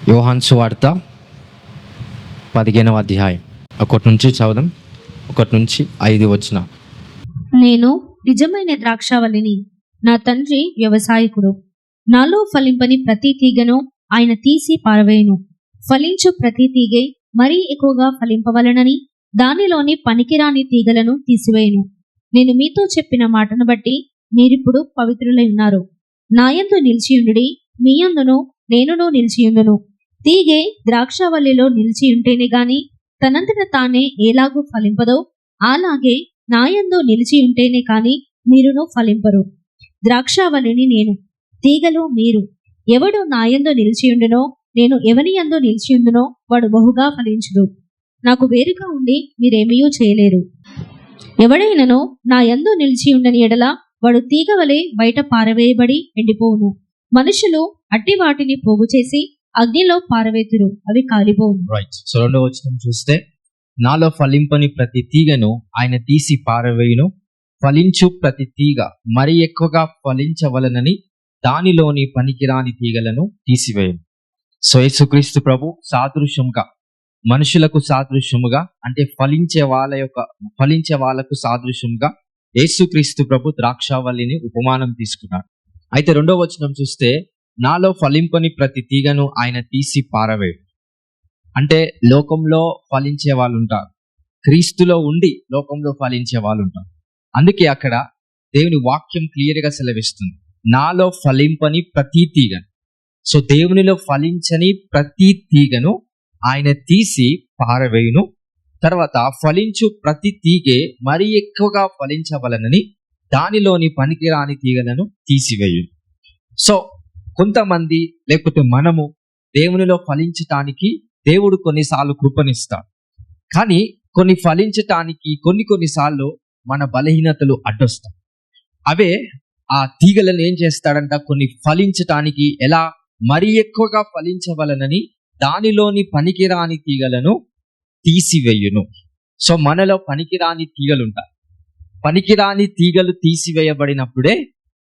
యోహాను సువార్త 15వ అధ్యాయం 1 నుంచి చదువుదాం. 1 నుంచి 5 వచ్చిన. నేను నిజమైన ద్రాక్షావల్లిని, నా తండ్రి వ్యవసాయకుడు. నాలో ఫలింపని ప్రతి తీగను ఆయన తీసి పారవేయును. ఫలించు ప్రతి తీగె మరీ ఎక్కువగా ఫలింపవలనని దానిలోని పనికిరాని తీగలను తీసివేయును. నేను మీతో చెప్పిన మాటను బట్టి మీరిప్పుడు పవిత్రులై ఉన్నారు. నాయందు నిలిచియుండుడి, మీయందును నేనును నిలిచియుందును. తీగె ద్రాక్షావల్లిలో నిలిచియుంటేనే గాని తనంతట తానే ఎలాగూ ఫలింపదో, అలాగే నాయందు నిలిచి ఉంటేనే కాని మీరును ఫలింపరు. ద్రాక్షావల్లిని నేను, తీగలు మీరు. ఎవడు నాయందు నిలిచియుండునో, నేను ఎవని యందు నిలిచియుండునో వాడు బహుగా ఫలించుడు. నాకు వేరుగా ఉండి మీరేమీయూ చేయలేరు. ఎవడైనను నా యందు నిలిచియుండని ఎడల వాడు తీగ వలె బయట పారవేయబడి ఎండిపోవును. మనుషులు అట్టి వాటిని పోగు చేసి అగ్నిలో పారవేతురు, అవి కాలిపోవును. రైట్. సో 2వ వచనం చూస్తే, నాలో ఫలింపని ప్రతి తీగను ఆయన తీసి పారవేయును. ఫలించు ప్రతి తీగ మరి ఎక్కువగా ఫలించవలనని దానిలోని పనికిరాని తీగలను తీసివేయును. సో యేసుక్రీస్తు ప్రభు సాదృశ్యంగా, మనుషులకు సాదృశ్యముగా, అంటే ఫలించే వాళ్ళకు సాదృశ్యంగా యేసుక్రీస్తు ప్రభు ద్రాక్షావల్లిని ఉపమానం తీసుకున్నాడు. అయితే 2వ వచనం చూస్తే, నాలో ఫలింపని ప్రతి తీగను ఆయన తీసి పారవేయును. అంటే లోకంలో ఫలించే వాళ్ళు ఉంటారు, క్రీస్తులో ఉండి లోకంలో ఫలించే వాళ్ళు ఉంటారు. అందుకే అక్కడ దేవుని వాక్యం క్లియర్గా సెలవిస్తుంది, నాలో ఫలింపని ప్రతి తీగను. సో దేవునిలో ఫలించని ప్రతి తీగను ఆయన తీసి పారవేయును. తర్వాత ఫలించు ప్రతి తీగే మరి ఎక్కువగా ఫలించవలనని దానిలోని పనికిరాని తీగలను తీసివేయును. సో కొంతమంది, లేకపోతే మనము దేవునిలో ఫలించటానికి దేవుడు కొన్నిసార్లు కృపనిస్తాడు. కానీ కొన్ని ఫలించటానికి కొన్నిసార్లు మన బలహీనతలు అడ్డొస్తాయి. అవే ఆ తీగలను ఏం చేస్తాడంట, కొన్ని ఫలించటానికి ఎలా మరి ఎక్కువగా ఫలించవలనని దానిలోని పనికిరాని తీగలను తీసివేయును. సో మనలో పనికిరాని తీగలుంటాయి. పనికిరాని తీగలు తీసివేయబడినప్పుడే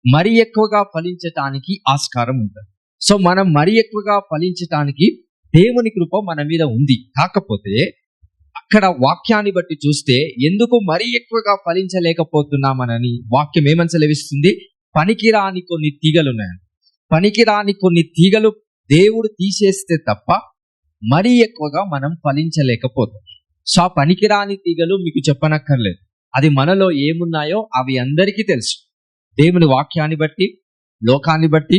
మరి ఎక్కువగా ఫలించటానికి ఆస్కారం ఉంటుంది. సో మనం మరి ఎక్కువగా ఫలించటానికి దేవుని కృప మన మీద ఉంది. కాకపోతే అక్కడ వాక్యాన్ని బట్టి చూస్తే ఎందుకు మరి ఎక్కువగా ఫలించలేకపోతున్నామనని వాక్యం ఏమని సెలవిస్తుంది, పనికిరాని కొన్ని తీగలు ఉన్నాయని. పనికిరాని కొన్ని తీగలు దేవుడు తీసేస్తే తప్ప మరి ఎక్కువగా మనం ఫలించలేకపోతాం. సో ఆ పనికిరాని తీగలు మీకు చెప్పనక్కర్లేదు, అది మనలో ఏమున్నాయో అవి అందరికీ తెలుసు. దేవుని వాక్యాన్ని బట్టి, లోకాన్ని బట్టి,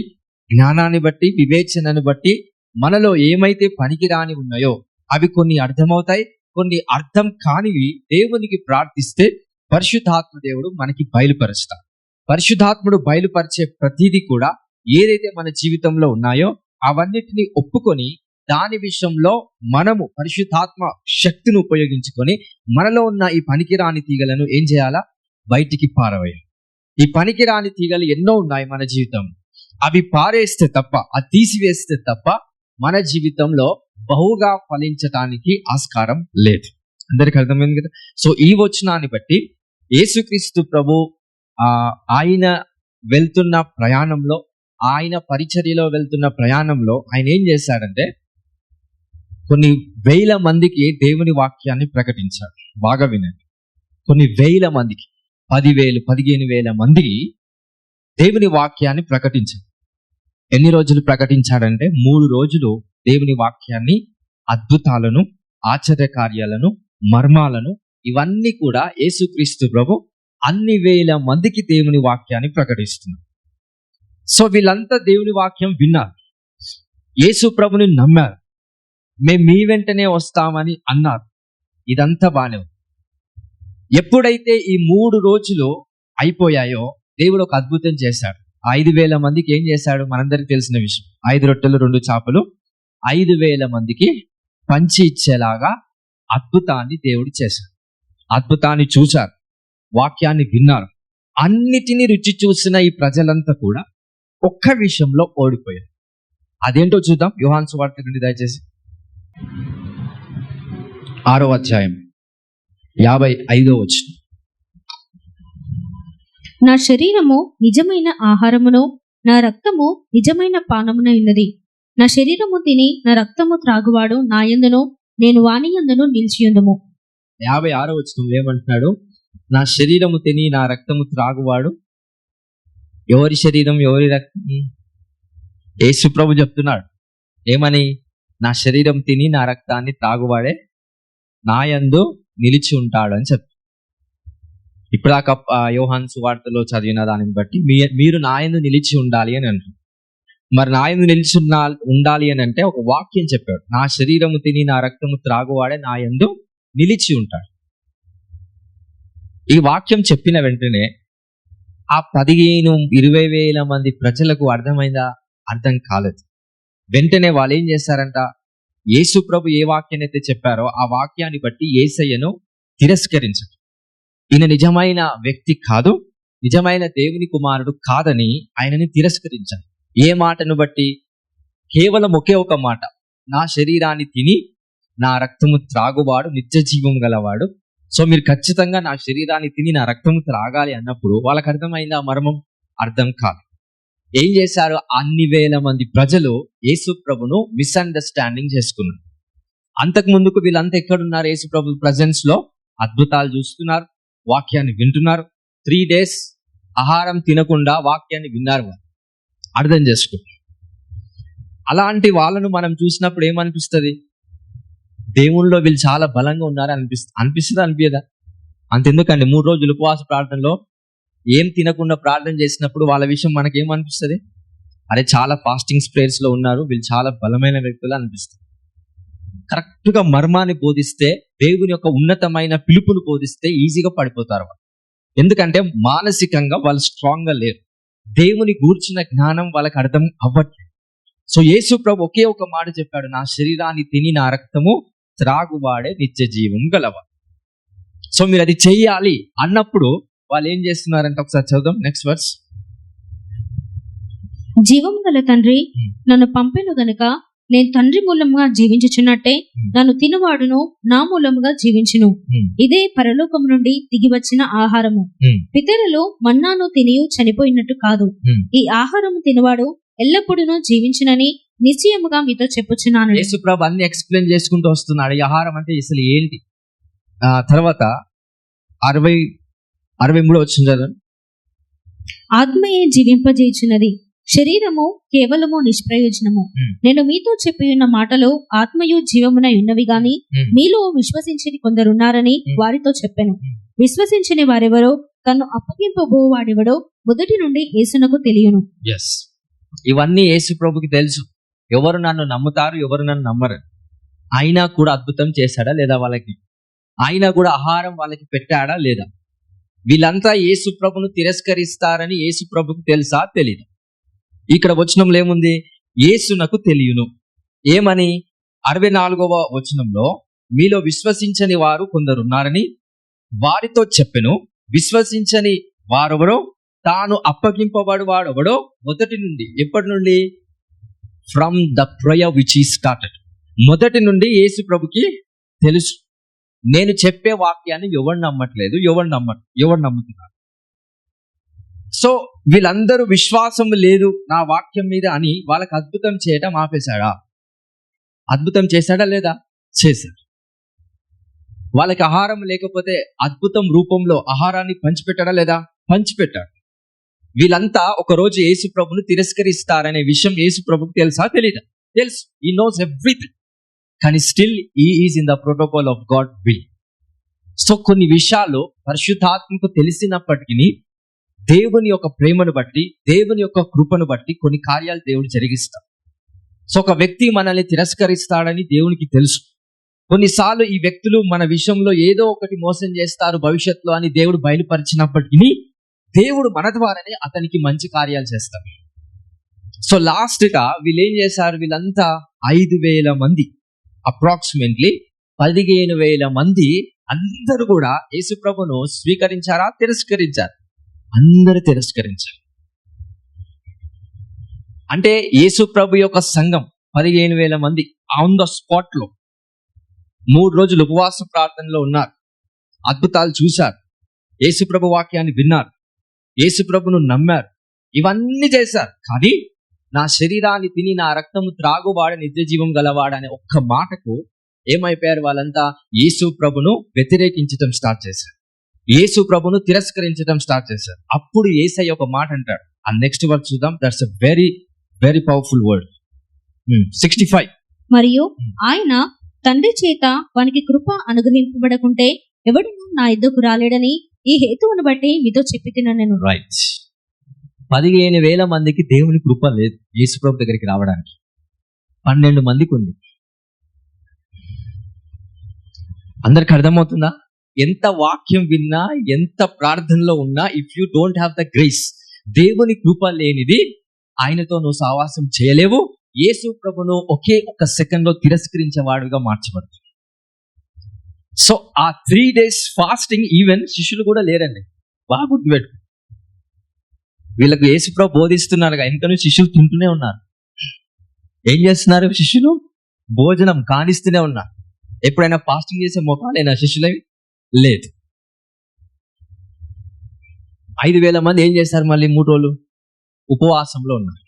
జ్ఞానాన్ని బట్టి, వివేచనను బట్టి మనలో ఏమైతే పనికిరాని ఉన్నాయో అవి కొన్ని అర్థమవుతాయి, కొన్ని అర్థం కానివి దేవునికి ప్రార్థిస్తే పరిశుద్ధాత్మ దేవుడు మనకి బయలుపరుస్తాడు. పరిశుద్ధాత్ముడు బయలుపరిచే ప్రతిదీ కూడా ఏదైతే మన జీవితంలో ఉన్నాయో అవన్నిటిని ఒప్పుకొని దాని విషయంలో మనము పరిశుద్ధాత్మ శక్తిని ఉపయోగించుకొని మనలో ఉన్న ఈ పనికిరాని తీగలను ఏం చేయాలా, బయటికి పారవేయాలి. ఈ పనికిరాని తీగలు ఎన్నో ఉన్నాయి మన జీవితం. అవి పారేస్తే తప్ప, అది తీసివేస్తే తప్ప మన జీవితంలో బహుగా ఫలించటానికి ఆస్కారం లేదు. అందరికి అర్థమైంది కదా. సో ఈ వచనాన్ని బట్టి యేసుక్రీస్తు ప్రభు ఆయన వెళ్తున్న ప్రయాణంలో, ఆయన పరిచర్యలో వెళ్తున్న ప్రయాణంలో ఆయన ఏం చేశాడంటే కొన్ని వేల మందికి దేవుని వాక్యాన్ని ప్రకటించాడు. బాగా వినండి, కొన్ని వేల మందికి, 10,000 15,000 మందికి దేవుని వాక్యాన్ని ప్రకటించాడు. ఎన్ని రోజులు ప్రకటించాడంటే 3 రోజులు దేవుని వాక్యాన్ని, అద్భుతాలను, ఆశ్చర్యకార్యాలను, మర్మాలను ఇవన్నీ కూడా యేసుక్రీస్తు ప్రభు అన్ని వేల మందికి దేవుని వాక్యాన్ని ప్రకటిస్తున్నారు. సో వీళ్ళంతా దేవుని వాక్యం విన్నారు, యేసు ప్రభుని నమ్మారు, మేము మీ వెంటనే వస్తామని అన్నారు. ఇదంతా బానే ఉంది. ఎప్పుడైతే ఈ 3 రోజులు అయిపోయాయో దేవుడు ఒక అద్భుతం చేశాడు. 5,000 మందికి ఏం చేశాడు, మనందరికీ తెలిసిన విషయం. 5 రొట్టెలు 2 చేపలు 5,000 మందికి పంచి ఇచ్చేలాగా అద్భుతాన్ని దేవుడు చేశాడు. అద్భుతాన్ని చూశారు, వాక్యాన్ని విన్నారు. అన్నిటినీ రుచి చూసిన ఈ ప్రజలంతా కూడా ఒక్క విషయంలో ఓడిపోయారు. అదేంటో చూద్దాం. యోహాను సువార్త నుండి దయచేసి 6వ అధ్యాయం 55వ వచనం. నా శరీరము నిజమైన ఆహారమును, నా రక్తము నిజమైన పానమున ఉన్నది. నా శరీరము తిని నా రక్తము త్రాగువాడు నా యందును నేను వాని యందును నిలిచియుందుము. 56వ వచనంలో ఏమంటున్నాడు? నా శరీరము తిని నా రక్తము త్రాగువాడు. ఎవరి శరీరం, ఎవరి రక్తం? యేసు ప్రభు చెప్తున్నాడు ఏమని? నా శరీరం తిని నా రక్తాన్ని త్రాగువాడే నా యందు నిలిచి ఉంటాడు అని చెప్పి. ఇప్పుడాక యోహాను సువార్తలో చదివిన దానిని బట్టి మీరు నా యందు నిలిచి ఉండాలి అని అంటారు. మరి నా యందు నిలిచి ఉండాలి అని అంటే ఒక వాక్యం చెప్పాడు, నా శరీరము తిని నా రక్తము త్రాగువాడే నా యందు నిలిచి ఉంటాడు. ఈ వాక్యం చెప్పిన వెంటనే ఆ 15,000-20,000 మంది ప్రజలకు అర్థమైందా? అర్థం కాలేదు. వెంటనే వాళ్ళు ఏం చేశారంట? యేసు ప్రభు ఏ వాక్యాన్ని అయితే చెప్పారో ఆ వాక్యాన్ని బట్టి యేసయ్యను తిరస్కరించారు. ఈయన నిజమైన వ్యక్తి కాదు, నిజమైన దేవుని కుమారుడు కాదని ఆయనని తిరస్కరించారు. ఏ మాటను బట్టి? కేవలం ఒకే ఒక మాట, నా శరీరాన్ని తిని నా రక్తము త్రాగువాడు నిత్య జీవం గలవాడు. సో మీరు ఖచ్చితంగా నా శరీరాన్ని తిని నా రక్తము త్రాగాలి అన్నప్పుడు వాళ్ళకి అర్థమైంది ఆ మర్మం? అర్థం కాదు. ఏం చేశారు? అన్ని వేల మంది ప్రజలు యేసు ప్రభును మిస్అండర్స్టాండింగ్ చేసుకున్నారు. అంతకు ముందుకు వీళ్ళంతా ఎక్కడున్నారు? యేసు ప్రభు ప్రజెన్స్ లో అద్భుతాలు చూస్తున్నారు, వాక్యాన్ని వింటున్నారు. 3 days ఆహారం తినకుండా వాక్యాన్ని విన్నారు. అర్థం చేసుకో. అలాంటి వాళ్ళను మనం చూసినప్పుడు ఏమనిపిస్తుంది? దేవుళ్ళలో వీళ్ళు చాలా బలంగా ఉన్నారు అనిపిస్తుందా? అనిపించదా? అంతెందుకండి, 3 రోజులు ఉపవాస ప్రార్థనలో ఏం తినకుండా ప్రార్థన చేసినప్పుడు వాళ్ళ విషయం మనకేమనిపిస్తుంది? అరే చాలా ఫాస్టింగ్స్ ప్రేయర్స్ లో ఉన్నారు, వీళ్ళు చాలా బలమైన వ్యక్తులు అనిపిస్తుంది. కరెక్ట్ గా మర్మాన్ని బోధిస్తే, దేవుని యొక్క ఉన్నతమైన పిలుపును బోధిస్తే ఈజీగా పడిపోతారు వాళ్ళు. ఎందుకంటే మానసికంగా వాళ్ళు స్ట్రాంగ్ గా లేరు. దేవుని గూర్చిన జ్ఞానం వాళ్ళకి అర్థం అవ్వట్లేదు. సో యేసు ప్రభు ఒకే ఒక మాట చెప్పాడు, నా శరీరాన్ని తిని నా రక్తము త్రాగువాడే నిత్య జీవం గలవాడు. సో మీరు అది చెయ్యాలి అన్నప్పుడు వాళ్ళు ఏం చేస్తున్నారంటే ఒకసారి చదువుదాం, నెక్స్ట్ వర్స్. జీవం గల తండ్రి నన్ను పంపెను గనుక నేను తండ్రి మూలముగా జీవించుచున్నట్టే నన్ను తినువాడును నా మూలముగా జీవించును. ఇదే పరలోకము నుండి దిగి వచ్చిన ఆహారము. పితరులు మన్నాను తినియు చనిపోయినట్టు కాదు. ఈ ఆహారము తినవాడు ఎల్లప్పుడూ జీవించునని నిశ్చయముగా మీతో చెప్పుచున్నాను. యేసు ప్రభు అన్ని ఎక్స్ప్లెయిన్ చేసుకుంటూ వస్తున్నాడు. ఈ ఆహారం అంటే అసలు ఏంటి? తర్వాత 63 వచ్చింది కదా, ఆత్మయే జీవింపజేయుచున్నది, శరీరము కేవలము నిష్ప్రయోజనము. నేను మీతో చెప్పి ఉన్న మాటలు ఆత్మయు జీవమునై ఉన్నవి గాని మీలో విశ్వసించని కొందరున్నారని వారితో చెప్పాను. విశ్వసించని వారెవరో తను అప్పగింపబోవాడెవడో మొదటి నుండి యేసునకు తెలియను. ఇవన్నీ యేసు ప్రభుకి తెలుసు. ఎవరు నన్ను నమ్ముతారు, ఎవరు నన్ను నమ్మరు. అయినా కూడా అద్భుతం చేశాడా లేదా వాళ్ళకి? అయినా కూడా ఆహారం వాళ్ళకి పెట్టాడా లేదా? వీళ్ళంతా యేసు ప్రభును తిరస్కరిస్తారని యేసు ప్రభుకు తెలుసా? తెలీదు. ఇక్కడ వచనంలో ఏముంది? యేసునకు తెలియను. ఏమని? 64వ వచనంలో మీలో విశ్వసించని వారు కొందరున్నారని వారితో చెప్పెను. విశ్వసించని వారెవరో తాను అప్పగింపబడు వాడెవడో మొదటి నుండి. ఎప్పటి నుండి? ఫ్రమ్ ద ప్రేయర్ విచ్ ఈ స్టార్టెడ్. మొదటి నుండి యేసు ప్రభుకి తెలుసు. నేను చెప్పే వాక్యాన్ని ఎవరు నమ్మట్లేదు, ఎవరు నమ్ముతున్నారు. సో వీళ్ళందరూ విశ్వాసం లేదు నా వాక్యం మీద అని వాళ్ళకి అద్భుతం చేయటం ఆపేశాడా? అద్భుతం చేశాడా లేదా? చేశాడు. వాళ్ళకి ఆహారం లేకపోతే అద్భుతం రూపంలో ఆహారాన్ని పంచిపెట్టాడా లేదా? పంచిపెట్టాడు. వీళ్ళంతా ఒకరోజు యేసు ప్రభును తిరస్కరిస్తారనే విషయం యేసు ప్రభుకు తెలుసా? తెలీదా? తెలుసు. He knows everything. కానీ still he is in the protocol of God will. So కొన్ని విషయాలు పరిశుద్ధాత్మకు తెలిసినప్పటికీ దేవుని యొక్క ప్రేమను బట్టి, దేవుని యొక్క కృపను బట్టి కొన్ని కార్యాలు దేవుడు జరిగిస్తాడు. సో ఒక వ్యక్తి మనల్ని తిరస్కరిస్తాడని దేవునికి తెలుసు. కొన్నిసార్లు ఈ వ్యక్తులు మన విషయంలో ఏదో ఒకటి మోసం చేస్తారు భవిష్యత్తులో అని దేవుడు బయలుపరిచినప్పటికీ దేవుడు మన ద్వారానే అతనికి మంచి కార్యాలు చేస్తారు. సో లాస్ట్ గా వీళ్ళు ఏం చేశారు? వీళ్ళంతా 5,000 మంది, అప్రాక్సిమేట్లీ 15,000 మంది అందరూ కూడా యేసు ప్రభును స్వీకరించారా? తిరస్కరించారు. అందరూ తిరస్కరించారు. అంటే యేసు ప్రభు యొక్క సంఘం 15,000 మంది ఆన్ ద స్పాట్ లో 3 రోజులు ఉపవాస ప్రార్థనలో ఉన్నారు, అద్భుతాలు చూశారు, యేసు ప్రభు వాక్యాన్ని విన్నారు, యేసు ప్రభును నమ్మారు, ఇవన్నీ చేశారు. కానీ నా శరీరాన్ని తిని నా రక్తము త్రాగువాడ నిత్య జీవం గలవాడ అనే ఒక్క మాటకు ఏమైపోయారు వాళ్ళంతా? యేసు ప్రభును వ్యతిరేకించడం స్టార్ట్ చేశారు, యేసు ప్రభును తిరస్కరించడం స్టార్ట్ చేశారు. అప్పుడు యేసయ్య ఒక మాట అంటాడు. ఆ నెక్స్ట్ వర్డ్ చూద్దాం. That's a very very powerful word. 65. మరియు ఆయన తండ్రి చేత వానికి కృప అనుగ్రహింపబడకుంటే ఎవడును నా ఎద్దుకు రాలేడని ఈ హేతువును బట్టి మీతో చెప్పి తినను. రైట్. 15,000 మందికి దేవుని కృప లేదు యేసు ప్రభు దగ్గరికి రావడానికి. 12 మందికి ఉంది. అందరికి అర్థమవుతుందా? ఎంత వాక్యం విన్నా, ఎంత ప్రార్థనలో ఉన్నా, if you don't have the grace, దేవుని కృప లేనిది ఆయనతో నువ్వు సహవాసం చేయలేవు. యేసు ప్రభును ఒకే ఒక సెకండ్ లో తిరస్కరించేవాడుగా మార్చబడుతుంది. సో ఆ 3 days ఫాస్టింగ్ ఈవెన్ శిష్యులు కూడా లేరండి. బాగా గుర్తుపెట్టు. వీళ్ళకు యేసు ప్రభు బోధిస్తున్నారుగా, ఇంకా శిష్యులు తింటూనే ఉన్నారు. ఏం చేస్తున్నారు శిష్యులు? భోజనం కానిస్తూనే ఉన్నారు. ఎప్పుడైనా ఫాస్టింగ్ చేసే మొఖాలైనా శిష్యులవి లేదు. 5,000 మంది ఏం చేశారు? మళ్ళీ 3 రోజులు ఉపవాసంలో ఉన్నారు,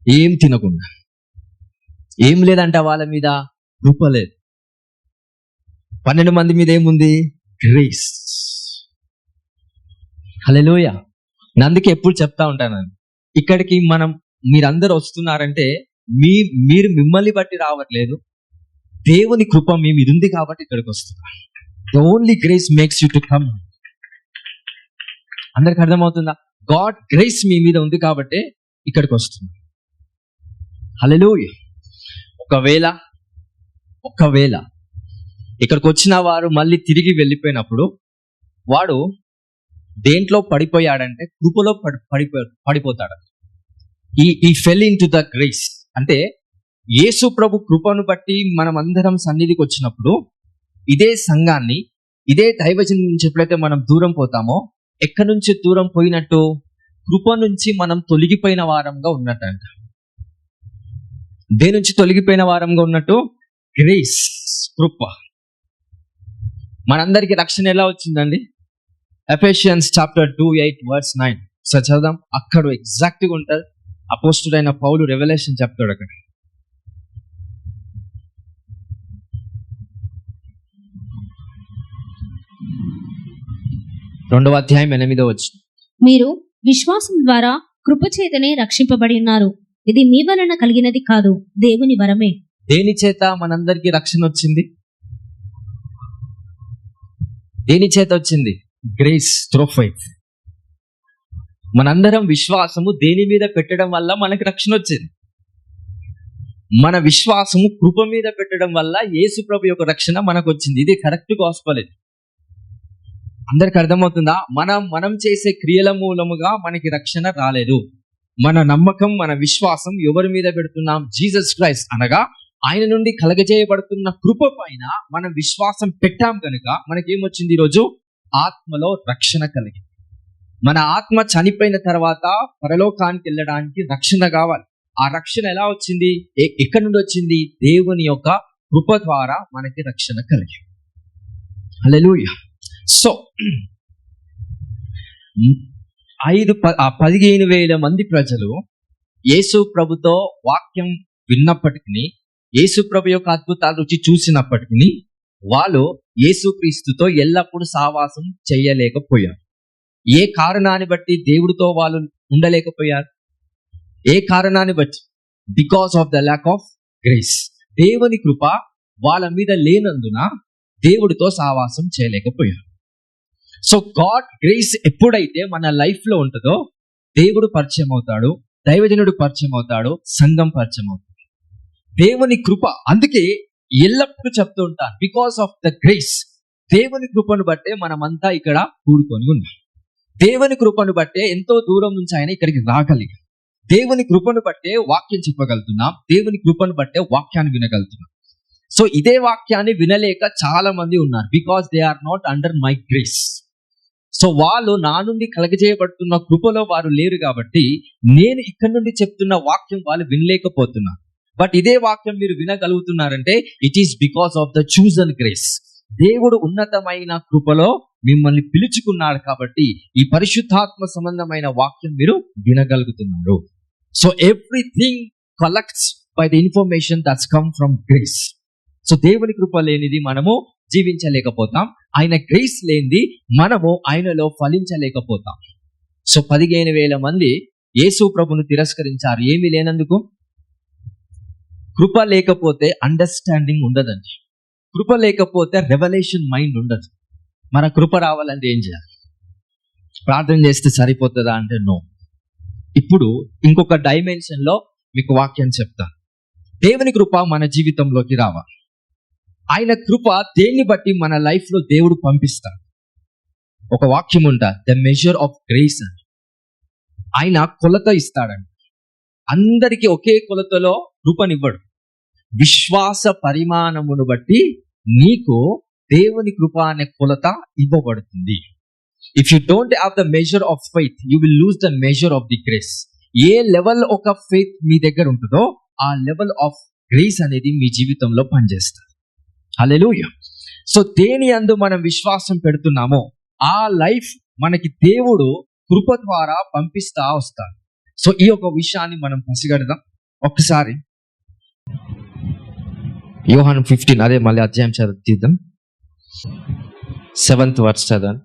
ఏం తినకుండా. ఏం లేదంట వాళ్ళ మీద? కృప లేదు. 12 మంది మీద ఏముంది? గ్రేస్. హల్లెలూయా. అందుకే ఎప్పుడు చెప్తా ఉంటాను, ఇక్కడికి మీరందరూ వస్తున్నారంటే మీరు మిమ్మల్ని బట్టి రావట్లేదు, దేవుని కృప మీ మీద ఉంది కాబట్టి ఇక్కడికి వస్తున్నారు. The only grace makes you to come. అందరికి అర్థమవుతుందా? గాడ్ గ్రేస్ మీ మీద ఉంది కాబట్టి ఇక్కడికి వస్తుంది. హల్లెలూయా. ఒకవేళ ఇక్కడికి వచ్చిన వారు మళ్ళీ తిరిగి వెళ్ళిపోయినప్పుడు వాడు దేంట్లో పడిపోయాడంటే కృపలో పడిపోతాడు. ఈ fell in to the grace. అంటే యేసు ప్రభు కృపను బట్టి మనం అందరం సన్నిధికి వచ్చినప్పుడు ఇదే సంఘాన్ని, ఇదే దైవజనం నుంచి ఎప్పుడైతే మనం దూరం పోతామో, ఎక్కడి నుంచి దూరం పోయినట్టు? కృప నుంచి మనం తొలగిపోయిన వారంగా ఉన్నట్టంట. దేని నుంచి తొలగిపోయిన వారంగా ఉన్నట్టు? గ్రేస్, కృప. మనందరికి రక్షణ ఎలా వచ్చిందండి? Ephesians chapter 2:8-9 చదవదాం. అక్కడ ఎగ్జాక్ట్ గా ఉంటుంది. అపోస్తుడైన పౌలు రెవల్యూషన్ చెప్తాడు అక్కడ. రెండవ అధ్యాయం 8వ వచనం. మీరు విశ్వాసం ద్వారా కృపచేతనే రక్షింపబడి ఉన్నారు. ఇది మీ వలన కలిగినది కాదు, దేవుని వరమే. దేని చేత మనందరికీ రక్షణ వచ్చింది? దేని చేత వచ్చింది? Grace through faith. మనందరం విశ్వాసము దేని మీద పెట్టడం వల్ల మనకి రక్షణ వచ్చింది. మన విశ్వాసము కృప మీద పెట్టడం వల్ల యేసు ప్రభు యొక్క రక్షణ మనకు వచ్చింది. ఇది కరెక్ట్ గాస్పెల్. అందరికి అర్థమవుతుందా? మనం చేసే క్రియల మూలముగా మనకి రక్షణ రాలేదు. మన నమ్మకం, మన విశ్వాసం ఎవరి మీద పెడుతున్నాం? జీసస్ క్రైస్ట్ అనగా ఆయన నుండి కలగజేయబడుతున్న కృప పైన మనం విశ్వాసం పెట్టాం కనుక మనకేమొచ్చింది? ఈరోజు ఆత్మలో రక్షణ కలిగింది. మన ఆత్మ చనిపోయిన తర్వాత పరలోకానికి వెళ్ళడానికి రక్షణ కావాలి. ఆ రక్షణ ఎలా వచ్చింది? ఎక్కడి నుండి వచ్చింది? దేవుని యొక్క కృప ద్వారా మనకి రక్షణ కలిగింది. హల్లెలూయా. సో 15,000 మంది ప్రజలు యేసు ప్రభుతో వాక్యం విన్నప్పటికీ, యేసు ప్రభు యొక్క అద్భుతాలు రుచి చూసినప్పటికీ వాళ్ళు యేసుక్రీస్తుతో ఎల్లప్పుడూ సహవాసం చేయలేకపోయారు. ఏ కారణాన్ని బట్టి దేవుడితో వాళ్ళు ఉండలేకపోయారు? ఏ కారణాన్ని బట్టి? Because of the lack of grace. దేవుని కృప వాళ్ళ మీద లేనందున దేవుడితో సహవాసం చేయలేకపోయారు. సో గాడ్ గ్రేస్ ఎప్పుడైతే మన లైఫ్ లో ఉంటుందో దేవుడు పరిచయం అవుతాడు, దైవజనుడు పరిచయం అవుతాడు, సంఘం పరిచయం అవుతాడు. దేవుని కృప, అందుకే ఎల్లప్పుడూ చెప్తూ ఉంటాను, బికాస్ ఆఫ్ ద గ్రేస్. దేవుని కృపను బట్టే మనమంతా ఇక్కడ కూడుకొని ఉన్నాం. దేవుని కృపను బట్టే ఎంతో దూరం నుంచి ఆయన ఇక్కడికి రాగలిగాం. దేవుని కృపను బట్టే వాక్యం చెప్పగలుగుతున్నాం. దేవుని కృపను బట్టే వాక్యాన్ని వినగలుగుతున్నాం. సో ఇదే వాక్యాన్ని వినలేక చాలా మంది ఉన్నారు. Because they are not under my grace. So వాళ్ళు నా నుండి కలగజేయబడుతున్న కృపలో వారు లేరు కాబట్టి నేను ఇక్కడ నుండి చెప్తున్న వాక్యం వాళ్ళు వినలేకపోతున్నారు. బట్ ఇదే వాక్యం మీరు వినగలుగుతున్నారంటే it is because of the chosen grace. దేవుడు ఉన్నతమైన కృపలో మిమ్మల్ని పిలుచుకున్నాడు కాబట్టి ఈ పరిశుద్ధాత్మ సంబంధమైన వాక్యం మీరు వినగలుగుతున్నారు. So everything collects by the information that's come from grace. So దేవుని కృప లేనిది మనము జీవించలేకపోతాం. ఆయన గ్రేస్ లేనిది మనము ఆయనలో ఫలించలేకపోతాం. సో 15,000 మంది యేసు ప్రభును తిరస్కరించారు ఏమీ లేనందుకు. కృప లేకపోతే అండర్స్టాండింగ్ ఉండదండి. కృప లేకపోతే రెవల్యూషన్ మైండ్ ఉండదు. మన కృప రావాలంటే ఏం చేయాలి? ప్రార్థన చేస్తే సరిపోతుందా అంటే నో. ఇప్పుడు ఇంకొక డైమెన్షన్ లో మీకు వాక్యం చెప్తాను. దేవుని కృప మన జీవితంలోకి రావాలి. ఆయన కృప దేన్ని బట్టి మన లైఫ్ లో దేవుడు పంపిస్తాడు. ఒక వాక్యం ఉంటా, ద మెజర్ ఆఫ్ గ్రేస్ అని. ఆయన కొలత ఇస్తాడండి. అందరికీ ఒకే కొలతలో కృపనివ్వడు. విశ్వాస పరిమాణమును బట్టి నీకు దేవుని కృప అనే కొలత ఇవ్వబడుతుంది. If you don't have the measure of faith, you will lose the measure of the grace. A level ఒక ఫెయిత్ మీ దగ్గర ఉంటుందో ఆ లెవెల్ ఆఫ్ గ్రేస్ అనేది మీ జీవితంలో పనిచేస్తుంది. హల్లెలూయా. సో దేని యందు మనం విశ్వాసం పెడుతున్నామో ఆ లైఫ్ మనకి దేవుడు కృప ద్వారా పంపిస్తా వస్తాడు. సో ఈ ఒక విషయాన్ని మనం పసిగడదాం. ఒక్కసారి యోహాను 15, అదే మళ్ళీ అధ్యాయం చదివిద్దాం. 7th verse చదవండి.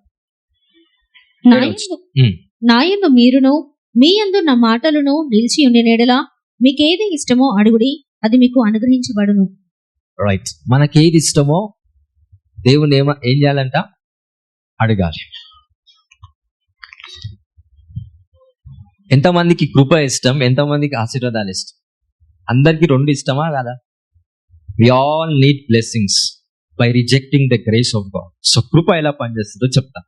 నాయందు మీరును మీ యందు నా మాటలను నిలిచి ఉండినెడల మీకేది ఇష్టమో అడుగుడి, అది మీకు అనుగ్రహించబడును. రైట్. మనకేది ఇష్టమో దేవుని ఏం చేయాలంట? అడగాలి. ఎంతమందికి కృప ఇష్టం? ఎంతమందికి ఆశీర్వాదాలు ఇష్టం? అందరికి 2 ఇష్టమా కదా? We all need blessings by rejecting the grace of God. So కృప ఎలా పనిచేస్తుందో చెప్తా.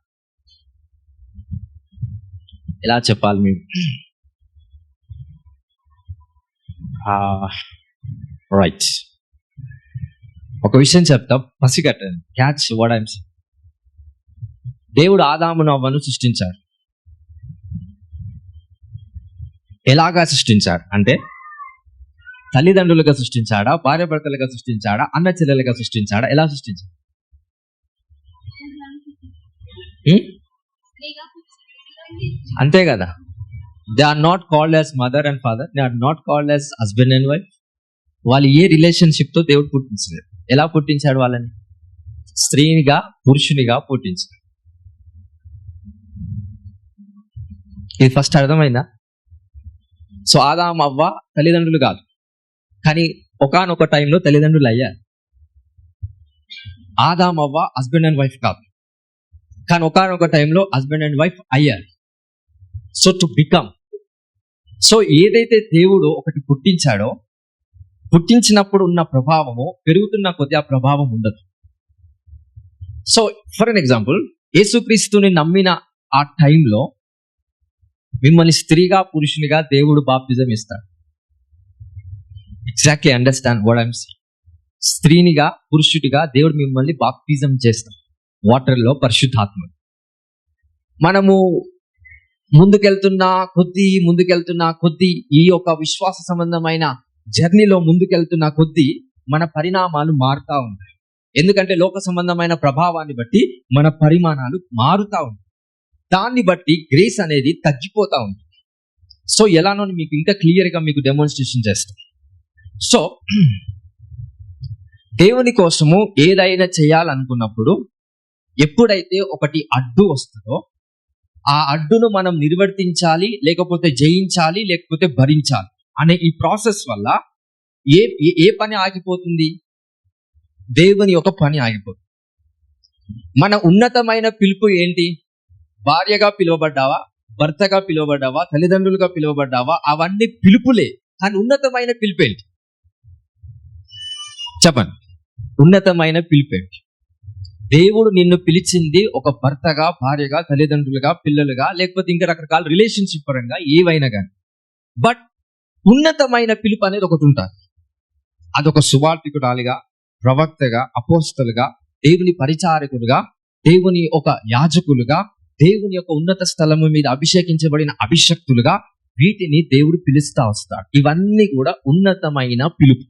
ఎలా చెప్పాలి మీకు? రైట్. ఒక విషయం చెప్తా, పసిగట్టండి. Catch what I am saying. దేవుడు ఆదామును అవ్వను సృష్టించాడు. ఎలాగా సృష్టించాడు అంటే, తల్లిదండ్రులుగా సృష్టించాడా, భార్యాభర్తలుగా సృష్టించాడా, అన్న చెల్లెలుగా సృష్టించాడా? ఎలా సృష్టించాడు? అంతే కదా. They are not called as mother and father, they are not called as husband and wife. వాళ్ళు ఏ రిలేషన్షిప్ తో దేవుడు పుట్టించలేదు. ఎలా పుట్టించాడు వాళ్ళని? స్త్రీనిగా పురుషునిగా పుట్టించాడు. ఇది ఫస్ట్ అర్థమైందా? సో ఆదాము అవ్వ తల్లిదండ్రులు కాదు, కానీ ఒకానొక టైంలో తల్లిదండ్రులు అయ్యారు. ఆదాము అవ్వ హస్బెండ్ అండ్ వైఫ్ కాదు, కానీ ఒకానొక టైంలో హస్బెండ్ అండ్ వైఫ్ అయ్యారు. So to become. సో ఏదైతే దేవుడు ఒకటి పుట్టించాడో, పుట్టించినప్పుడు ఉన్న ప్రభావము పెరుగుతున్న కొద్ది ఆ ప్రభావం ఉండదు. సో ఫర్ ఎన్ ఎగ్జాంపుల్, యేసుక్రీస్తుని నమ్మిన ఆ టైంలో మిమ్మల్ని స్త్రీగా పురుషునిగా దేవుడు బాప్తిజం ఇస్తాడు. Exactly understand what I'm saying. స్త్రీనిగా పురుషుడిగా దేవుడు మిమ్మల్ని బాప్తిజం చేస్తాడు వాటర్లో, పరిశుద్ధాత్మ. మనము ముందుకెళ్తున్నా కొద్దీ ఈ యొక్క విశ్వాస సంబంధమైన జర్నీలో ముందుకెళ్తున్న కొద్దీ మన పరిణామాలు మారుతా ఉంటాయి. ఎందుకంటే లోక సంబంధమైన ప్రభావాన్ని బట్టి మన పరిమాణాలు మారుతా ఉంటాయి. దాన్ని బట్టి గ్రేస్ అనేది తగ్గిపోతా ఉంటుంది. సో ఎలానో మీకు ఇంకా క్లియర్గా మీకు డెమోన్స్ట్రేషన్ చేస్తాం. సో దేవుని కోసము ఏదైనా చేయాలనుకున్నప్పుడు ఎప్పుడైతే ఒకటి అడ్డు వస్తుందో ఆ అడ్డును మనం నిర్వర్తించాలి, లేకపోతే జయించాలి, లేకపోతే భరించాలి అనే ఈ ప్రాసెస్ వల్ల ఏ పని ఆగిపోతుంది? దేవుని యొక్క పని ఆగిపోతుంది. మన ఉన్నతమైన పిలుపు ఏంటి? భార్యగా పిలువబడ్డావా, భర్తగా పిలువబడ్డావా, తల్లిదండ్రులుగా పిలువబడ్డావా, అవన్నీ పిలుపులే. కానీ ఉన్నతమైన పిలుపేంటి చెప్పండి? ఉన్నతమైన పిలుపేంటి? దేవుడు నిన్ను పిలిచింది ఒక భర్తగా, భార్యగా, తల్లిదండ్రులుగా, పిల్లలుగా, లేకపోతే ఇంకా రకరకాల రిలేషన్షిప్ పరంగా ఏవైనా కానీ. బట్ ఉన్నతమైన పిలుపు అనేది ఒకటి ఉంటుంది. అదొక సువార్తికురాలిగా, ప్రవక్తగా, అపోస్తలుగా, దేవుని పరిచారకులుగా, దేవుని ఒక యాజకులుగా, దేవుని యొక్క ఉన్నత స్థలము మీద అభిషేకించబడిన అభిషక్తులుగా, వీటిని దేవుడు పిలుస్తా వస్తాడు. ఇవన్నీ కూడా ఉన్నతమైన పిలుపు.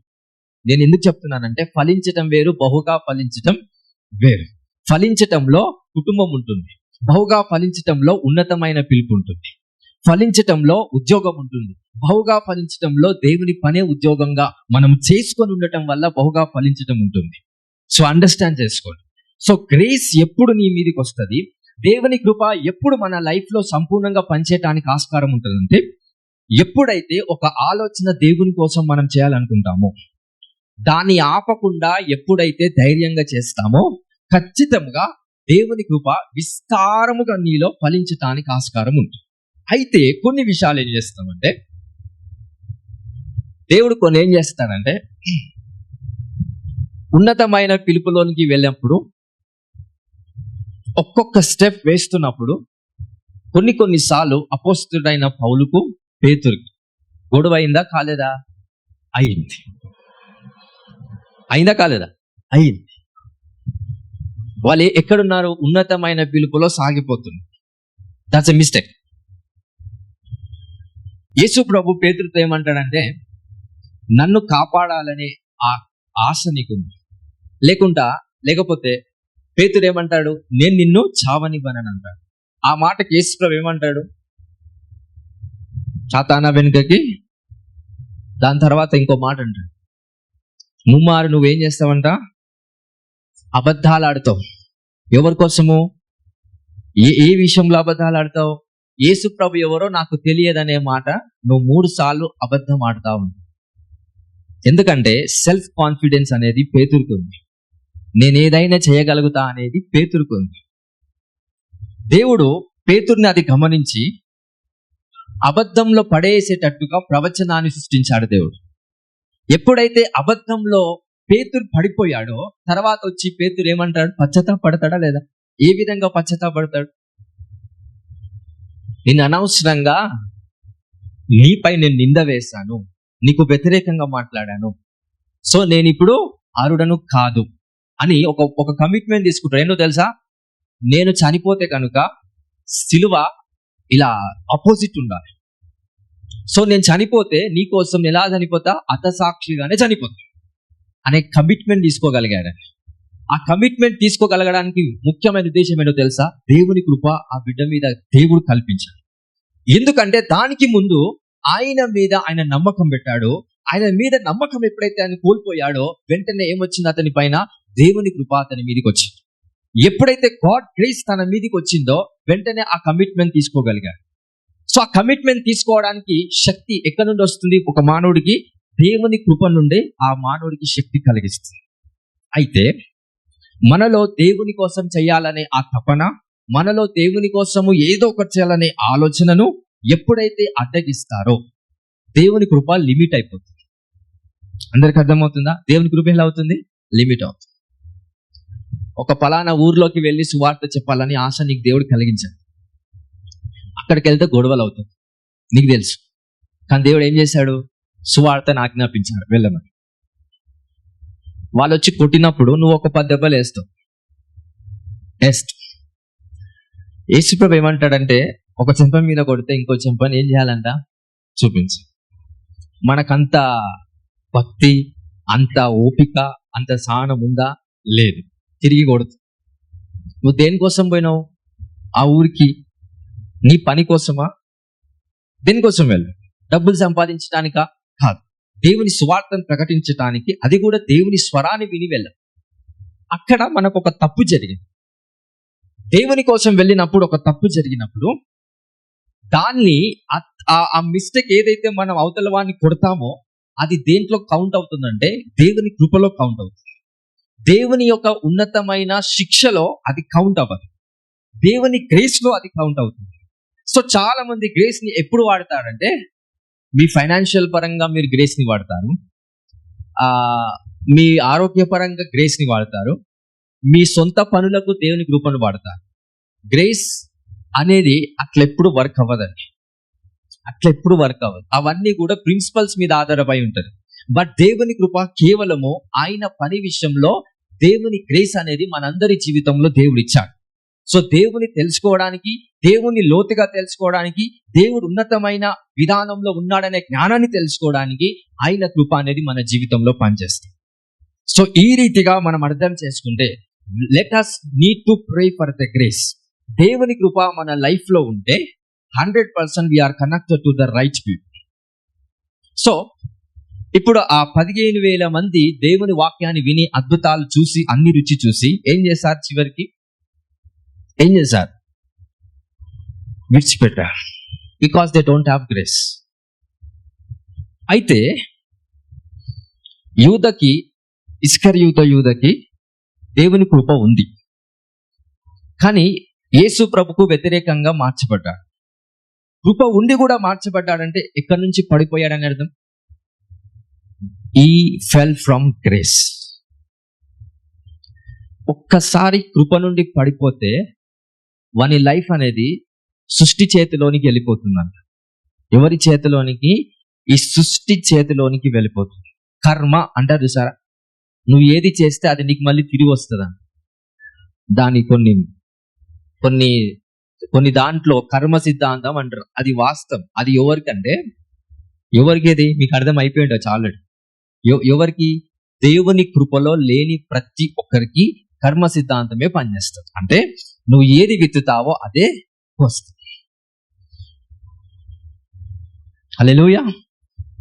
నేను ఎందుకు చెప్తున్నానంటే, ఫలించటం వేరు, బహుగా ఫలించటం వేరు. ఫలించటంలో కుటుంబం ఉంటుంది, బహుగా ఫలించటంలో ఉన్నతమైన పిలుపు ఉంటుంది. ఫలించటంలో ఉద్యోగం ఉంటుంది. బహుగా ఫలించటంలో దేవుని పనే ఉద్యోగంగా మనం చేసుకొని ఉండటం వల్ల బహుగా ఫలించటం ఉంటుంది. సో అండర్స్టాండ్ చేసుకోండి. సో గ్రేస్ ఎప్పుడు నీ మీదకి వస్తుంది, దేవుని కృప ఎప్పుడు మన లైఫ్ లో సంపూర్ణంగా పనిచేయటానికి ఆస్కారం ఉంటుందంటే, ఎప్పుడైతే ఒక ఆలోచన దేవుని కోసం మనం చేయాలనుకుంటామో, దాన్ని ఆపకుండా ఎప్పుడైతే ధైర్యంగా చేస్తామో, ఖచ్చితంగా దేవుని కృప విస్తారముగా నీలో ఫలించటానికి ఆస్కారం ఉంటుంది. అయితే కొన్ని విషయాలు ఏం చేస్తామంటే, దేవుడు కొన్ని ఏం చేస్తాడంటే, ఉన్నతమైన పిలుపులోనికి వెళ్ళినప్పుడు ఒక్కొక్క స్టెప్ వేస్తున్నప్పుడు కొన్నిసార్లు అపోస్తుడైన పౌలుకు పేతురుకి గొడవ అయిందా కాలేదా? అయింది. అయిందా కాలేదా? అయింది. వాళ్ళు ఎక్కడున్నారు? ఉన్నతమైన పిలుపులో సాగిపోతుంది. That's a mistake. యేసు ప్రభు పేతురుతో ఏమంటాడంటే, నన్ను కాపాడాలనే ఆ ఆశ నీకుంది, లేకపోతే పేతురు ఏమంటాడు? నేను నిన్ను చావనివ్వనని అంటాడు. ఆ మాటకి యేసు ప్రభు ఏమంటాడు? సాతానా వెనుకకి. దాని తర్వాత ఇంకో మాట అంటాడు, నువ్వేం చేస్తావంట? అబద్ధాలు ఆడతావు. ఎవరి కోసము? ఏ విషయంలో అబద్ధాలు ఆడతావు? యేసు ప్రభు ఎవరో నాకు తెలియదనే మాట నువ్వు 3 సార్లు అబద్ధం ఆడతావు. ఎందుకంటే సెల్ఫ్ కాన్ఫిడెన్స్ అనేది పేతురుకు ఉంది. నేను ఏదైనా చేయగలుగుతా అనేది పేతురుకు ఉంది. దేవుడు పేతుర్ని అది గమనించి అబద్ధంలో పడేసేటట్టుగా ప్రవచనాన్ని సృష్టించాడు దేవుడు. ఎప్పుడైతే అబద్ధంలో పేతురు పడిపోయాడో, తర్వాత వచ్చి పేతురు ఏమంటాడు? పశ్చాత్తాపడతాడా లేదా? ఏ విధంగా పశ్చాత్తాపడతాడు? నేను అనవసరంగా నీపై నేను నింద వేశాను, నీకు వ్యతిరేకంగా మాట్లాడాను, సో నేను ఇప్పుడు అరుడను కాదు అని ఒక కమిట్మెంట్ తీసుకుంటాడు. ఏంటో తెలుసా? నేను చనిపోతే కనుక సిలువ ఇలా ఆపోజిట్ ఉండాలి. సో నేను చనిపోతే నీ కోసం ఎలా చనిపోతా? హతసాక్షిగానే చనిపోతా అనే కమిట్మెంట్ తీసుకోగలిగాడు. ఆ కమిట్మెంట్ తీసుకోగలగడానికి ముఖ్యమైన ఉద్దేశం ఏంటో తెలుసా? దేవుని కృప ఆ బిడ్డ మీద దేవుడు కల్పించాడు. ఎందుకంటే దానికి ముందు ఆయన మీద ఆయన నమ్మకం పెట్టాడు. ఆయన మీద నమ్మకం ఎప్పుడైతే ఆయన కోల్పోయాడో, వెంటనే ఏమొచ్చింది అతని పైన? దేవుని కృప అతని మీదకి వచ్చింది. ఎప్పుడైతే గాడ్ గ్రేస్ తన మీదకి వచ్చిందో, వెంటనే ఆ కమిట్మెంట్ తీసుకోగలిగాడు. సో ఆ కమిట్మెంట్ తీసుకోవడానికి శక్తి ఎక్కడి నుండి వస్తుంది? ఒక మానవుడికి దేవుని కృప నుండి ఆ మానవుడికి శక్తి కలిగిస్తుంది. అయితే మనలో దేవుని కోసం చేయాలనే ఆ తపన, మనలో దేవుని కోసము ఏదో ఒకటి చేయాలనే ఆలోచనను ఎప్పుడైతే అడ్డగిస్తారో, దేవుని కృప లిమిట్ అయిపోతుంది. అందరికి అర్థమవుతుందా? దేవుని కృప ఎలా అవుతుంది? లిమిట్ అవుతుంది. ఒక పలానా ఊర్లోకి వెళ్ళి సువార్త చెప్పాలని ఆశ నీకు దేవుడు కలిగించాడు. అక్కడికి వెళ్తే గొడవలు అవుతుంది, నీకు తెలుసు. కానీ దేవుడు ఏం చేశాడు? సువార్తను ఆజ్ఞాపించాడు, వెళ్ళమని. వాళ్ళు వచ్చి కొట్టినప్పుడు నువ్వు ఒక 10 దెబ్బలు వేస్తావు. యేసుప్రభు ఏమంటాడంటే, ఒక చెంప మీద కొడితే ఇంకో చెంపని ఏం చేయాలంట? చూపించు. మనకంత భక్తి, అంత ఓపిక, అంత సహనం ఉందా? లేదు. తిరిగి కొడుతు. నువ్వు దేనికోసం పోయినావు ఆ ఊరికి? నీ పని కోసమా? దేనికోసం వెళ్ళు? డబ్బులు సంపాదించడానికా? కాదు. దేవుని సువార్తను ప్రకటించడానికి, అది కూడా దేవుని స్వరాన్ని విని వెళ్ళ. అక్కడ మనకు ఒక తప్పు జరిగింది. దేవుని కోసం వెళ్ళినప్పుడు ఒక తప్పు జరిగినప్పుడు దాన్ని ఆ మిస్టేక్ ఏదైతే మనం అవతల వాడిని కొడతామో అది దేంట్లో కౌంట్ అవుతుందంటే దేవుని కృపలో కౌంట్ అవుతుంది. దేవుని యొక్క ఉన్నతమైన శిక్షలో అది కౌంట్ అవ్వదు, దేవుని గ్రేస్ లో అది కౌంట్ అవుతుంది. సో చాలా మంది గ్రేస్ ని ఎప్పుడు వాడతారంటే, మీ ఫైనాన్షియల్ పరంగా మీరు గ్రేస్ ని వాడతారు, మీ ఆరోగ్యపరంగా గ్రేస్ ని వాడతారు, మీ సొంత పనులకు దేవుని కృపను వాడతారు. గ్రేస్ అనేది అట్లెప్పుడు వర్క్ అవ్వదండి, అట్లెప్పుడు వర్క్ అవ్వదు. అవన్నీ కూడా ప్రిన్సిపల్స్ మీద ఆధారపడి ఉంటుంది. బట్ దేవుని కృప కేవలము ఆయన పని విషయంలో దేవుని గ్రేస్ అనేది మనందరి జీవితంలో దేవుడు ఇచ్చాడు. సో దేవుని తెలుసుకోవడానికి, దేవుని లోతుగా తెలుసుకోవడానికి, దేవుడు ఉన్నతమైన విధానంలో ఉన్నాడనే జ్ఞానాన్ని తెలుసుకోవడానికి ఆయన కృప అనేది మన జీవితంలో పనిచేస్తుంది. సో ఈ రీతిగా మనం అర్థం చేసుకుంటే, let us need to pray for the grace. దేవుని కృప మన లైఫ్ లో ఉంటే 100% we are connected to the right people. So ఇప్పుడు ఆ 15,000 మంది దేవుని వాక్యాన్ని విని అద్భుతాలు చూసి అన్ని రుచి చూసి ఏం చేశారు? చివరికి ఏం చేశారు? విడిచిపెట్టారు. Because they don't have grace. అయితే యూదకి, యూదకి దేవుని కృప ఉంది, కానీ యేసు ప్రభుకు వ్యతిరేకంగా మార్చబడ్డాడు. కృప ఉండి కూడా మార్చబడ్డాడంటే ఎక్కడి నుంచి పడిపోయాడని అర్థం? ఈ ఫెల్ ఫ్రమ్ గ్రేస్. ఒక్కసారి కృప నుండి పడిపోతే వాని లైఫ్ అనేది సృష్టి చేతిలోనికి వెళ్ళిపోతుందంట. ఎవరి చేతిలోనికి? ఈ సృష్టి చేతిలోనికి వెళ్ళిపోతుంది. కర్మ అంటారు చూసారా, నువ్వు ఏది చేస్తే అది నీకు మళ్ళీ తిరిగి వస్తుందా. దాని కొన్ని దాంట్లో కర్మ సిద్ధాంతం అంటారు, అది వాస్తవం. అది ఎవరికంటే ఎవరికి? అది మీకు అర్థం అయిపోయి ఉండొచ్చు ఆల్రెడీ. ఎవరికి? దేవుని కృపలో లేని ప్రతి ఒక్కరికి కర్మ సిద్ధాంతమే పనిచేస్తుంది. అంటే నువ్వు ఏది విత్తుతావో అదే వస్తుంది. హల్లెలూయా,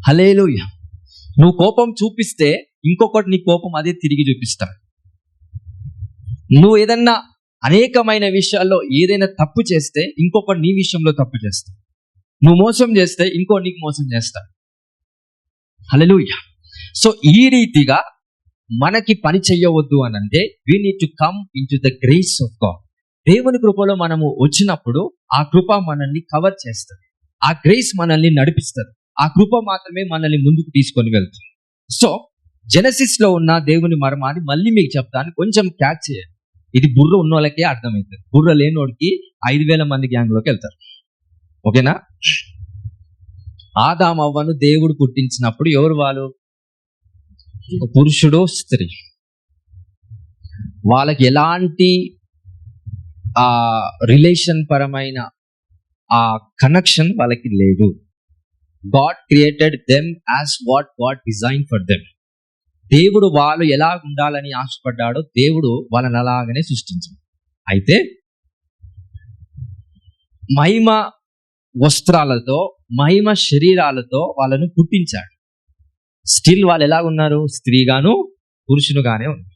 హల్లెలూయా. నువ్వు కోపం చూపిస్తే ఇంకొకటి నీ కోపం అదే తిరిగి చూపిస్తాడు. నువ్వు ఏదన్నా అనేకమైన విషయాల్లో ఏదైనా తప్పు చేస్తే ఇంకొకటి నీ విషయంలో తప్పు చేస్తాడు. నువ్వు మోసం చేస్తే ఇంకో నీకు మోసం చేస్తాడు. హల్లెలూయా. సో ఈ రీతిగా మనకి పని చెయ్యవద్దు అని అంటే we need to come into the grace of God. దేవుని కృపలో మనము వచ్చినప్పుడు ఆ కృప మనల్ని కవర్ చేస్తుంది, ఆ గ్రేస్ మనల్ని నడిపిస్తుంది, ఆ కృప మాత్రమే మనల్ని ముందుకు తీసుకొని వెళ్తుంది. సో జెనసిస్ లో ఉన్న దేవుని మర్మాన్ని మళ్ళీ మీకు చెప్తాను, కొంచెం క్యాచ్ చేయండి. ఇది బుర్ర ఉన్న వాళ్ళకే అర్థమవుతుంది, బుర్ర లేనోడికి 5,000 మంది గ్యాంగ్ లోకి వెళ్తారు. ఓకేనా? ఆదాము అవ్వను దేవుడు పుట్టించినప్పుడు ఎవరు వాళ్ళు? ఒక పురుషుడు, స్త్రీ. వాళ్ళకి ఎలాంటి ఆ రిలేషన్ పరమైన ఆ కనెక్షన్ వాళ్ళకి లేదు. God created them as what God design for them. దేవుడు వాళ్ళు ఎలా ఉండాలని ఆశపడ్డాడో దేవుడు వాళ్ళని అలాగనే సృష్టించాడు. అయితే మహిమ వస్త్రాలతో, మహిమ శరీరాలతో వాళ్ళను పుట్టించాడు. స్టిల్ వాళ్ళు ఎలా ఉన్నారు? స్త్రీగాను పురుషునుగానే ఉన్నారు.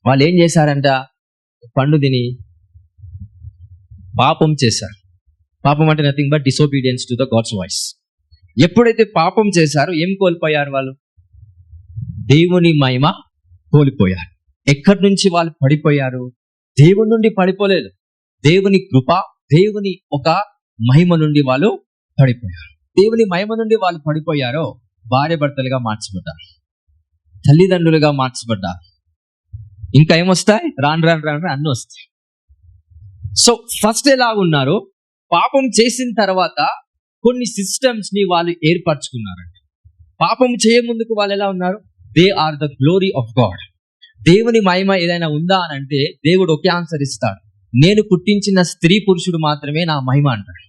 వాళ్ళు ఏం చేశారంట? పండు తిని పాపం చేశారు. పాపం అంటే nothing but disobedience to the God's voice. ఎప్పుడైతే పాపం చేశారో ఏం కోల్పోయారు వాళ్ళు? దేవుని మహిమ కోల్పోయారు. ఎక్కడి నుంచి వాళ్ళు పడిపోయారు? దేవుని నుండి పడిపోలేదు, దేవుని కృప, దేవుని ఒక మహిమ నుండి వాళ్ళు పడిపోయారు. దేవుని మహిమ నుండి వాళ్ళు పడిపోయారో భార్య భర్తలుగా మార్చబడ్డారు, తల్లిదండ్రులుగా మార్చబడ్డారు. ఇంకా ఏమొస్తాయి? రాను రాను రాను అన్నీ వస్తాయి. సో ఫస్ట్ ఎలా ఉన్నారు? పాపం చేసిన తర్వాత కొన్ని సిస్టమ్స్ ని వాళ్ళు ఏర్పరచుకున్నారండి. పాపం చేయముందుకు వాళ్ళు ఎలా ఉన్నారు? They are the glory of God. దేవుని మహిమ ఏదైనా ఉందా అని అంటే దేవుడు ఒకే ఆన్సర్ ఇస్తాడు. నేను పుట్టించిన స్త్రీ పురుషుడు మాత్రమే నా మహిమ అంటాడు.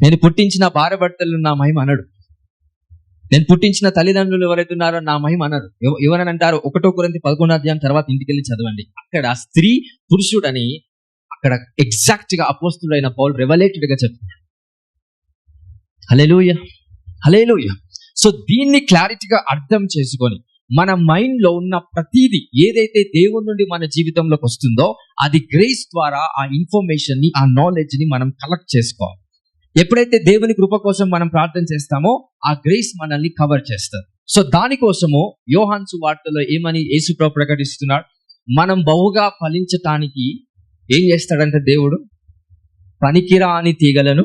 నేను పుట్టించిన భార్య భర్తలు నా మహిమ అనడు. నేను పుట్టించిన తల్లిదండ్రులు ఎవరైతే ఉన్నారో నా మహిమ అనరు. ఎవరని అంటారు? 1 కొరింథీ 11 తర్వాత ఇంటికి వెళ్ళి చదవండి. అక్కడ స్త్రీ పురుషుడని అక్కడ ఎగ్జాక్ట్ గా అపోస్తుడైన పౌలు రెవలేటెడ్ గా చెప్తున్నాడు. హల్లెలూయా, హల్లెలూయా. సో దీన్ని క్లారిటీగా అర్థం చేసుకొని మన మైండ్ లో ఉన్న ప్రతిదీ ఏదైతే దేవుని నుండి మన జీవితంలోకి వస్తుందో అది గ్రేస్ ద్వారా ఆ ఇన్ఫర్మేషన్ ని, ఆ నాలెడ్జ్ ని మనం కలెక్ట్ చేసుకోవాలి. ఎప్పుడైతే దేవుని కృప కోసం మనం ప్రార్థన చేస్తామో ఆ గ్రేస్ మనల్ని కవర్ చేస్తారు. సో దానికోసము యోహాను సువార్తలో ఏమని యేసు ప్రభు ప్రకటిస్తున్నాడు? మనం బహుగా ఫలించటానికి ఏం చేస్తాడంటే దేవుడు పనికిరాని తీగలను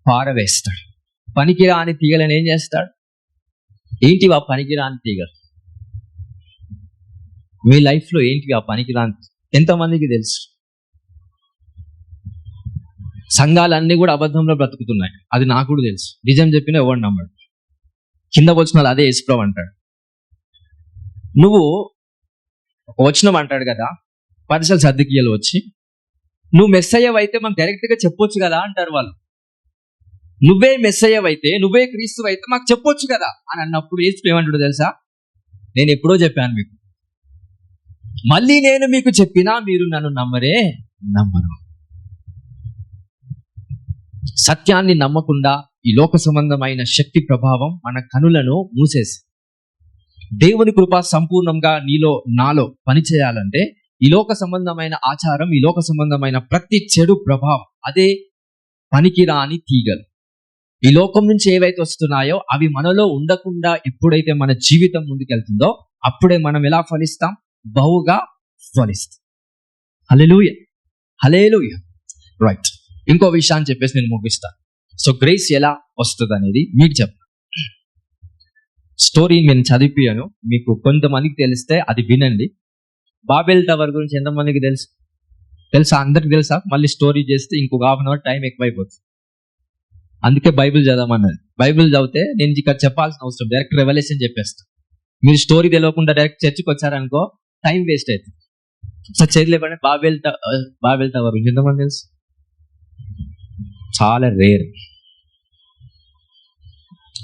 పారవేస్తాడు. పనికిరాని తీగలను ఏం చేస్తాడు? ఏంటివి ఆ పనికిరాని తీగలు? మీ లైఫ్ లో ఏంటివి ఆ పనికిరాని? ఎంతమందికి తెలుసు? సంఘాలన్నీ కూడా అబద్ధంలో బ్రతుకుతున్నాయి, అది నాకు కూడా తెలుసు. నిజం చెప్పినా ఎవడు నమ్మడు. కింద వచ్చిన అదే యేసుప్రభు అంటాడు. నువ్వు ఒక వచనం అంటాడు కదా, 10 సద్దకియలు వచ్చి నువ్వు మెస్సయ్యవైతే మనం డైరెక్ట్ గా చెప్పొచ్చు కదా అంటారు వాళ్ళు. నువ్వే మెస్సయ్యవైతే, నువ్వే క్రీస్తు అయితే మాకు చెప్పొచ్చు కదా అని అన్నప్పుడు యేసు ఏమంటాడు తెలుసా? నేను ఎప్పుడో చెప్పాను మీకు, మళ్ళీ నేను మీకు చెప్పినా మీరు నన్ను నమ్మరు. సత్యాన్ని నమ్మకుండా ఈ లోక సంబంధమైన శక్తి ప్రభావం మన కనులను మూసేసి, దేవుని కృప సంపూర్ణంగా నాలో పనిచేయాలంటే ఈ లోక సంబంధమైన ఆచారం, ఈ లోక సంబంధమైన ప్రతి చెడు ప్రభావం, అదే పనికిరాని తీగలు. ఈ లోకం నుంచి ఏవైతే వస్తున్నాయో అవి మనలో ఉండకుండా ఎప్పుడైతే మన జీవితం ముందుకెళ్తుందో అప్పుడే మనం ఎలా ఫలిస్తాం? బహుగా ఫలిస్తాం. హల్లెలూయా, హల్లెలూయా. రైట్, ఇంకో విషయాన్ని చెప్పేసి నేను ముగిస్తాను. సో గ్రేస్ ఎలా వస్తుంది అనేది మీకు చెప్తాను. స్టోరీ నేను చదివిపోయాను, మీకు కొంతమందికి తెలిస్తే అది వినండి. బాబెల్ టవర్ గురించి ఎంతమందికి తెలుసా? అందరికి తెలుసా? మళ్ళీ స్టోరీ చేస్తే ఇంకొక హాఫ్ అన్ అవర్ టైం ఎక్కువైపోతుంది. అందుకే బైబిల్ చదవమన్నది. బైబిల్ చదివితే నేను ఇక్కడ చెప్పాల్సిన అవసరం, డైరెక్ట్ రెవల్యూషన్ చెప్పేస్తాను. మీరు స్టోరీ తెలియకుండా డైరెక్ట్ చర్చికి వచ్చారనుకో టైం వేస్ట్ అవుతుంది. సో చదివేపండి బాబెల్ టవర్ గురించి ఎంతమంది తెలుసు? చాలా రేర్.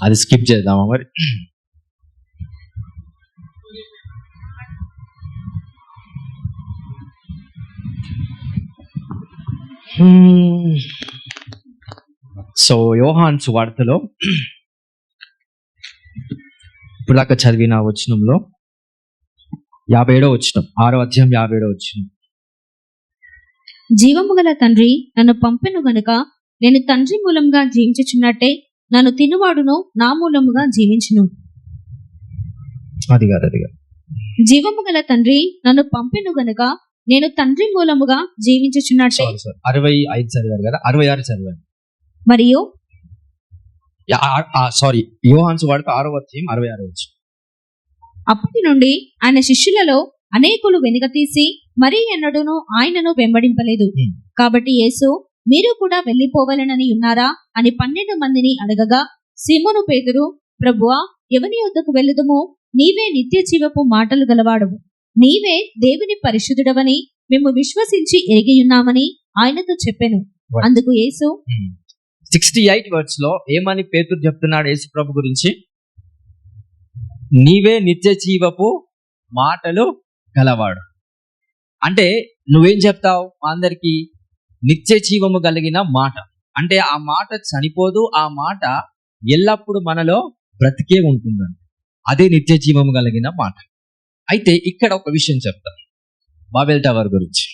అది స్కిప్ చేద్దామా మరి? సో యోహాను సువార్తలో ఇప్పుడు దాకా చదివిన వచనంలో 57వ వచనం, 6వ అధ్యాయం 57వ వచనం. జీవము గల తండ్రి నన్ను పంపెను గనుక నేను తండ్రి మూలంగా జీవించుచున్నట్టే నన్ను తినువాడును నా మూలముగా జీవించును. అది కాదు. జీవము గల తండ్రి నన్ను పంపెను గనుక నేను తండ్రి మూలముగా జీవించుచున్నట్టే. 65 చదివారు కదా, 66 చదివారు. మరియు యోహాను సువార్త 6వ అధ్యాయం 66వ వచనం. అప్పటి నుండి ఆయన శిష్యులలో అనేకులు వెనుక తీసి మరి ఎన్నడూను ఆయనను వెంబడింపలేదు. కాబట్టి యేసు మీరు కూడా వెళ్ళిపోవాలనని ఉన్నారా అని 12 మందిని అడగగా, సీమోను పేతురు, ప్రభువా, ఎవని యొద్దకు వెళ్ళుదుము? నీవే నిత్య జీవపు మాటలు గలవాడవు, నీవే దేవుని పరిశుద్ధుడవని మేము విశ్వసించి ఎరిగియున్నామని ఆయనతో చెప్పెను. అందుకు యేసు 68 వర్డ్స్ లో ఏమని పేతురు చెప్తున్నాడు యేసు ప్రభు గురించి? నీవే నిత్య జీవపు మాటలు గలవాడు. అంటే నువ్వేం చెప్తావు మా అందరికి? నిత్య జీవము కలిగిన మాట. అంటే ఆ మాట చనిపోదు, ఆ మాట ఎల్లప్పుడూ మనలో బ్రతికే ఉంటుందండి. అదే నిత్య జీవము కలిగిన మాట. అయితే ఇక్కడ ఒక విషయం చెప్తాను బాబెల్ టవర్ గురించి.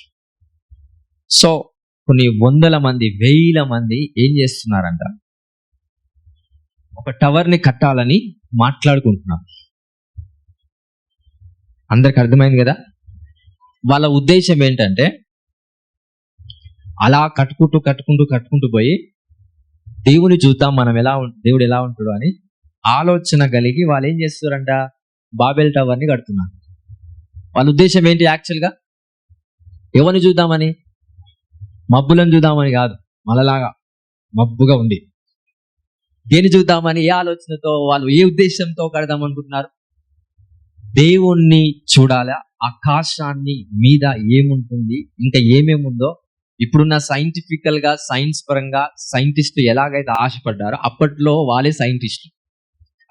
సో కొన్ని వందల మంది, వేల మంది ఏం చేస్తున్నారంట, ఒక టవర్ ని కట్టాలని మాట్లాడుకుంటున్నారు. అందరికి అర్థమైంది కదా? వాళ్ళ ఉద్దేశం ఏంటంటే అలా కట్టుకుంటూ పోయి దేవుని చూద్దాం, మనం దేవుడు ఎలా ఉంటాడు అని ఆలోచన కలిగి వాళ్ళు ఏం చేస్తారంట, బాబెల్ టవర్ ని కడుతున్నారు. వాళ్ళ ఉద్దేశం ఏంటి? యాక్చువల్గా ఎవరిని చూద్దామని? మబ్బులను చూద్దామని కాదు, మనలాగా మబ్బుగా ఉంది. దేని చూద్దామని? ఏ ఆలోచనతో, వాళ్ళు ఏ ఉద్దేశంతో కడదాం అనుకుంటున్నారు? దేవుణ్ణి చూడాలా, ఆకాశాన్ని మీద ఏముంటుంది, ఇంకా ఏమేముందో. ఇప్పుడున్న సైంటిఫికల్ గా, సైన్స్ పరంగా సైంటిస్టులు ఎలాగైతే ఆశపడ్డారో అప్పట్లో వాళ్ళే సైంటిస్టులు.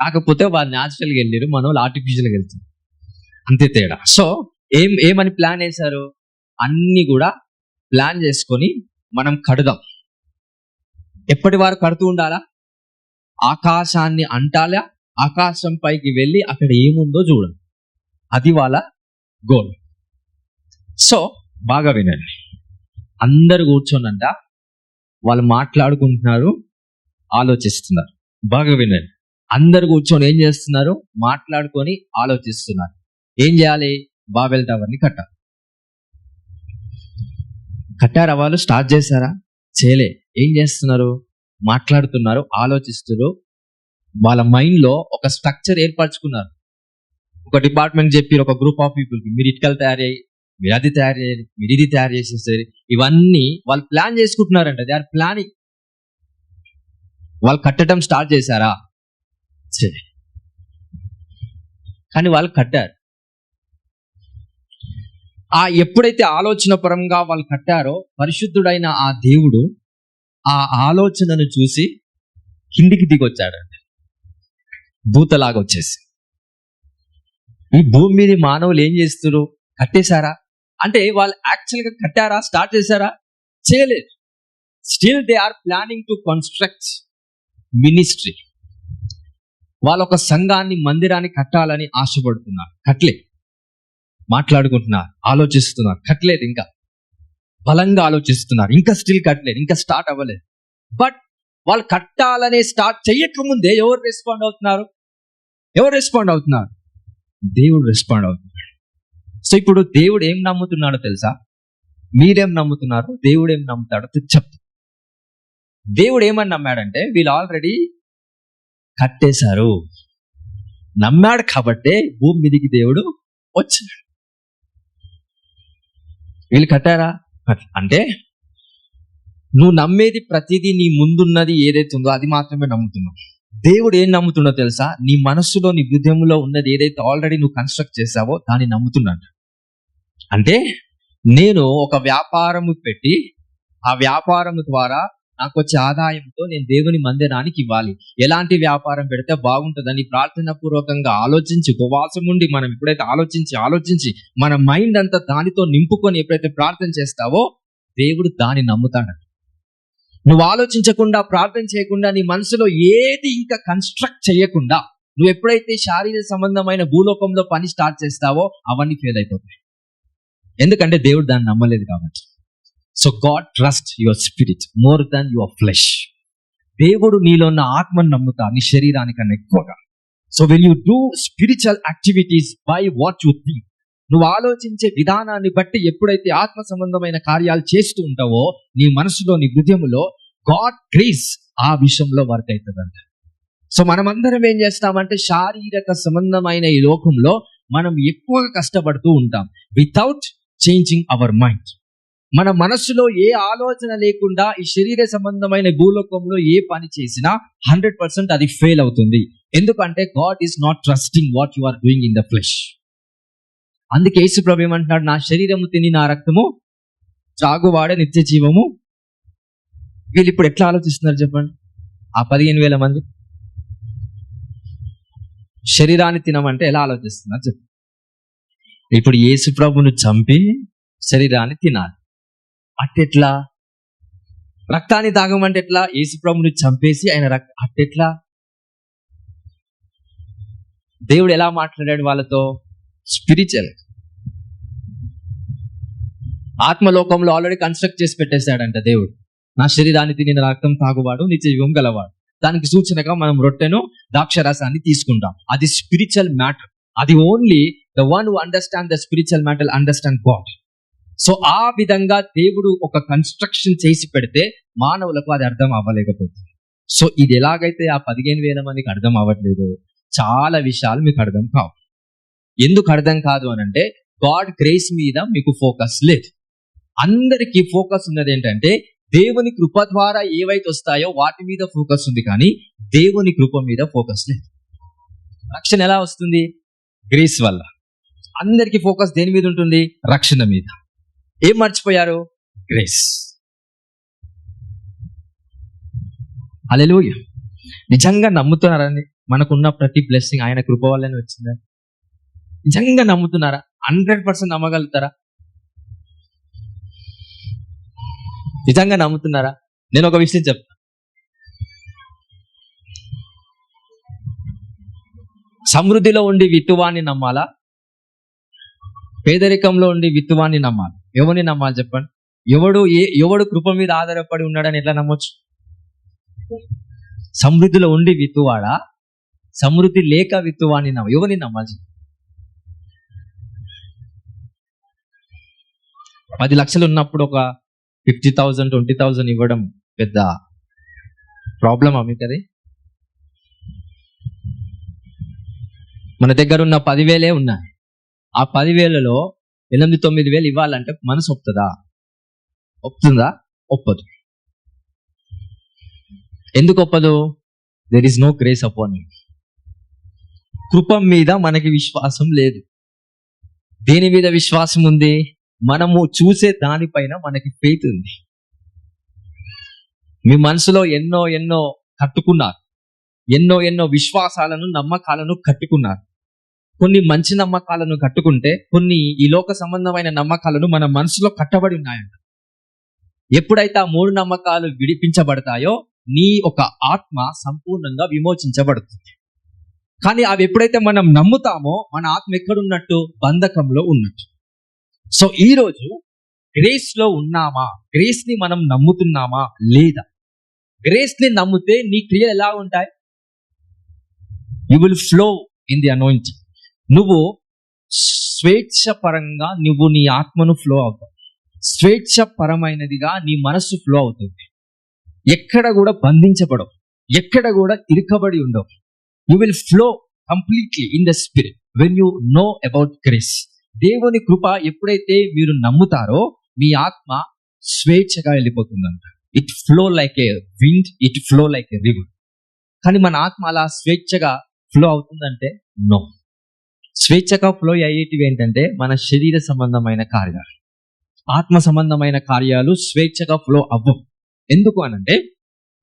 కాకపోతే వాళ్ళు న్యాచురల్గా వెళ్ళారు, మన వాళ్ళు ఆర్టిఫిషియల్గా వెళ్తారు, అంతే తేడా. సో ఏమని ప్లాన్ వేశారు? అన్ని కూడా ప్లాన్ చేసుకొని మనం కడదాం. ఎప్పటి వారు కడుతూ ఉండాలా? ఆకాశాన్ని అంటాలా, ఆకాశం పైకి వెళ్ళి అక్కడ ఏముందో చూడాలి. అది వాళ్ళ గోల్. సో బాగా వినండి, అందరు కూర్చోనంట వాళ్ళు మాట్లాడుకుంటున్నారు, ఆలోచిస్తున్నారు. బాగా వినండి, అందరు కూర్చొని ఏం చేస్తున్నారు? మాట్లాడుకొని ఆలోచిస్తున్నారు. ఏం చేయాలి? బాబెల్ టవర్ని కట్టాలి. కట్టారా? వాళ్ళు స్టార్ట్ చేశారా? చేయలే. ఏం చేస్తున్నారు? మాట్లాడుతున్నారు, ఆలోచిస్తున్నారు. వాళ్ళ మైండ్ లో ఒక స్ట్రక్చర్ ఏర్పరచుకున్నారు. ఒక డిపార్ట్మెంట్ చెప్పి, ఒక గ్రూప్ ఆఫ్ పీపుల్, మీరు ఇటుకలు తయారు చేయి, మీరు అది తయారు చేయాలి, మీరు ఇది తయారు చేసేసారు. ఇవన్నీ వాళ్ళు ప్లాన్ చేసుకుంటున్నారంట. They are planning. వాళ్ళు కట్టడం స్టార్ట్ చేశారా? కానీ వాళ్ళు కట్టారు. ఎప్పుడైతే ఆలోచన పరంగా వాళ్ళు కట్టారో, పరిశుద్ధుడైన ఆ దేవుడు ఆ ఆలోచనను చూసి కిందికి దిగొచ్చాడండి, భూతలాగా వచ్చేసి. ఈ భూమి మీద మానవులు ఏం చేస్తున్నారు? కట్టేశారా? అంటే వాళ్ళు యాక్చువల్గా కట్టారా? స్టార్ట్ చేశారా? చేయలేదు. Still they are planning to construct ministry. వాళ్ళ ఒక సంఘాన్ని, మందిరాన్ని కట్టాలని ఆశపడుతున్నారు, కట్టలేదు. మాట్లాడుకుంటున్నారు, ఆలోచిస్తున్నారు, కట్టలేదు. ఇంకా బలంగా ఆలోచిస్తున్నారు, ఇంకా స్టిల్ కట్టలేదు, ఇంకా స్టార్ట్ అవ్వలేదు. బట్ వాళ్ళు కట్టాలనే స్టార్ట్ చేయకముందే ఎవరు రెస్పాండ్ అవుతున్నారు? దేవుడు రెస్పాండ్ అవుతున్నాడు. సో ఇప్పుడు దేవుడు ఏం నమ్ముతున్నాడో తెలుసా? మీరేం నమ్ముతున్నారు, దేవుడు ఏం నమ్ముతాడో చెప్తా. దేవుడు ఏమని నమ్మాడంటే, వీళ్ళు ఆల్రెడీ కట్టేశారు. నమ్మాడు కాబట్టే భూమి మీదికి దేవుడు వచ్చాడు. వీళ్ళు కట్టారా? అంటే నువ్వు నమ్మేది ప్రతిదీ నీ ముందున్నది ఏదైతే ఉందో అది మాత్రమే నమ్ముతున్నావు. దేవుడు ఏం నమ్ముతుండో తెలుసా? నీ మనస్సులో, నీ హృదయంలో ఉన్నది ఏదైతే ఆల్రెడీ నువ్వు కన్స్ట్రక్ట్ చేసావో దాన్ని నమ్ముతున్నాడు. అంటే నేను ఒక వ్యాపారము పెట్టి ఆ వ్యాపారము ద్వారా నాకు వచ్చే ఆదాయంతో నేను దేవుని మందిరానికి ఇవ్వాలి. ఎలాంటి వ్యాపారం పెడితే బాగుంటుందని ప్రార్థన పూర్వకంగా ఆలోచించి, ఉపవాసం ఉండి మనం ఎప్పుడైతే ఆలోచించి మన మైండ్ అంతా దానితో నింపుకొని ఎప్పుడైతే ప్రార్థన చేస్తావో దేవుడు దాన్ని నమ్ముతాడు. నువ్వు ఆలోచించకుండా, ప్రార్థన చేయకుండా, నీ మనసులో ఏది ఇంకా కన్స్ట్రక్ట్ చేయకుండా నువ్వు ఎప్పుడైతే శారీరక సంబంధమైన భూలోకంలో పని స్టార్ట్ చేస్తావో అవన్నీ ఫెయిల్ అయిపోతాయి. ఎందుకంటే దేవుడు దాన్ని నమ్మలేదు కాబట్టి. So God trust your spirit more than your flesh. దేవుడు నీలో ఉన్న ఆత్మను నమ్ముతా, నీ శరీరానికన్నా ఎక్కువగా. So when you do spiritual activities by what you think, నువ్వు ఆలోచించే విధానాన్ని బట్టి ఎప్పుడైతే ఆత్మ సంబంధమైన కార్యాలు చేస్తూ ఉంటావో నీ మనసులో, నీ హృదయంలో గాడ్ గ్రేస్ ఆ విషయంలో వర్క్ అవుతుందంట. సో మనమందరం ఏం చేస్తామంటే శారీరక సంబంధమైన ఈ లోకంలో మనం ఎక్కువగా కష్టపడుతూ ఉంటాం వితౌట్ చేంజింగ్ అవర్ మైండ్. మన మనస్సులో ఏ ఆలోచన లేకుండా ఈ శరీర సంబంధమైన భూలోకంలో ఏ పని చేసినా 100% అది ఫెయిల్ అవుతుంది. ఎందుకంటే God is not trusting what you are doing in the flesh. అందుకే యేసు ప్రభు ఏమంటున్నాడు? నా శరీరము తిని నా రక్తము త్రాగువాడే నిత్య జీవము. వీళ్ళు ఇప్పుడు ఎట్లా ఆలోచిస్తున్నారు చెప్పండి? ఆ 15,000 మంది శరీరాన్ని తినమంటే ఎలా ఆలోచిస్తున్నారు చెప్పండి? ఇప్పుడు యేసు ప్రభును చంపి శరీరాన్ని తినాలి అట్టెట్లా? రక్తాన్ని తాగమంటే ఎట్లా? యేసు ప్రభుని చంపేసి ఆయన అట్టెట్లా? దేవుడు ఎలా మాట్లాడాడు వాళ్ళతో? స్పిరిచువల్, ఆత్మలోకంలో ఆల్రెడీ కన్స్ట్రక్ట్ చేసి పెట్టేశాడంట దేవుడు. నా శరీరాన్ని తిని నా రక్తం తాగువాడు నిత్య జీవం గలవాడు. దానికి సూచనగా మనం రొట్టెను, ద్రాక్షరసాన్ని తీసుకుంటాం. అది స్పిరిచువల్ మ్యాటర్. అది only the one who understand the spiritual matter understand God. So ఆ విధంగా దేవుడు ఒక కన్స్ట్రక్షన్ చేసి పెడితే మానవులకు అది అర్థం అవ్వలేకపోతుంది. సో ఇది ఎలాగైతే ఆ 15,000 మందికి అర్థం అవ్వట్లేదు, చాలా విషయాలు మీకు అర్థం కావు. ఎందుకు అర్థం కాదు అని అంటే గాడ్ గ్రేస్ మీద మీకు ఫోకస్ లేదు. అందరికీ ఫోకస్ ఉన్నది ఏంటంటే దేవుని కృప ద్వారా ఏవైతే వస్తాయో వాటి మీద ఫోకస్ ఉంది, కానీ దేవుని కృప మీద ఫోకస్ లేదు. రక్షణ ఎలా వస్తుంది? గ్రేస్ వల్ల. అందరికీ ఫోకస్ దేని మీద ఉంటుంది? రక్షణ మీద. ఏం మర్చిపోయారు? గ్రేస్. హల్లెలూయా. నిజంగా నమ్ముతున్నారండి మనకున్న ప్రతి బ్లెస్సింగ్ ఆయన కృప వల్లనే వచ్చిందా? నిజంగా నమ్ముతున్నారా? 100% నమ్మగలుగుతారా? నిజంగా నమ్ముతున్నారా? నేను ఒక విషయం చెప్తా. సమృద్ధిలో ఉండి విత్తువాన్ని నమ్మాలా? పేదరికంలో ఉండి విత్తువాన్ని నమ్మాలి? ఎవరిని నమ్మాలి చెప్పండి? ఎవడు కృప మీద ఆధారపడి ఉన్నాడని ఎట్లా నమ్మొచ్చు? సమృద్ధిలో ఉండి విత్తువాడా? సమృద్ధి లేక విత్తువాన్ని ఎవరిని నమ్మాలి? 10 లక్షలు ఉన్నప్పుడు ఒక 50,000 20,000 ఇవ్వడం పెద్ద ప్రాబ్లమా మీకు? అది మన దగ్గర ఉన్న 10,000 ఉన్నాయి. ఆ 10,000లో 8,000-9,000 ఇవ్వాలంటే మనసు ఒప్పుతుందా? ఒప్పదు. ఎందుకు ఒప్పదు? There is no grace upon you. కృప మీద మనకి విశ్వాసం లేదు. దేని మీద విశ్వాసం ఉంది? మనము చూసే దానిపైన మనకి ఫెయిత్ ఉంది. మీ మనసులో ఎన్నో కట్టుకున్నారు, ఎన్నో విశ్వాసాలను, నమ్మకాలను కట్టుకున్నారు. కొన్ని మంచి నమ్మకాలను కట్టుకుంటే కొన్ని ఈ లోక సంబంధమైన నమ్మకాలను మన మనసులో కట్టబడి ఉన్నాయంట. ఎప్పుడైతే ఆ మూఢనమ్మకాలు విడిపించబడతాయో నీ ఒక ఆత్మ సంపూర్ణంగా విమోచించబడుతుంది. కానీ అవి ఎప్పుడైతే మనం నమ్ముతామో మన ఆత్మ ఎక్కడున్నట్టు? బంధకంలో ఉన్నట్టు. సో ఈ రోజు గ్రేస్ లో ఉన్నామా? గ్రేస్ ని మనం నమ్ముతున్నామా లేదా? గ్రేస్ ని నమ్మితే నీ క్రియలు ఎలా ఉంటాయి? You will flow in the anointing. నువ్వు స్వేచ్ఛ పరంగా నువ్వు నీ ఆత్మను ఫ్లో అవుతావు. స్వేచ్ఛ పరమైనదిగా నీ మనస్సు ఫ్లో అవుతుంది. ఎక్కడ కూడా బంధించబడవు, ఎక్కడ కూడా ఇరుకబడి ఉండవు. You will flow completely in the spirit when you know about grace. దేవుని కృప ఎప్పుడైతే మీరు నమ్ముతారో మీ ఆత్మ స్వేచ్ఛగా వెళ్ళిపోతుందంట. It flow like a wind, it flow like a river. కానీ మన ఆత్మ అలా స్వేచ్ఛగా ఫ్లో అవుతుందంటే నో. స్వేచ్ఛగా ఫ్లో అయ్యేటివి ఏంటంటే మన శరీర సంబంధమైన కార్యాలు. ఆత్మ సంబంధమైన కార్యాలు స్వేచ్ఛగా ఫ్లో అవ్వవు. ఎందుకు అనంటే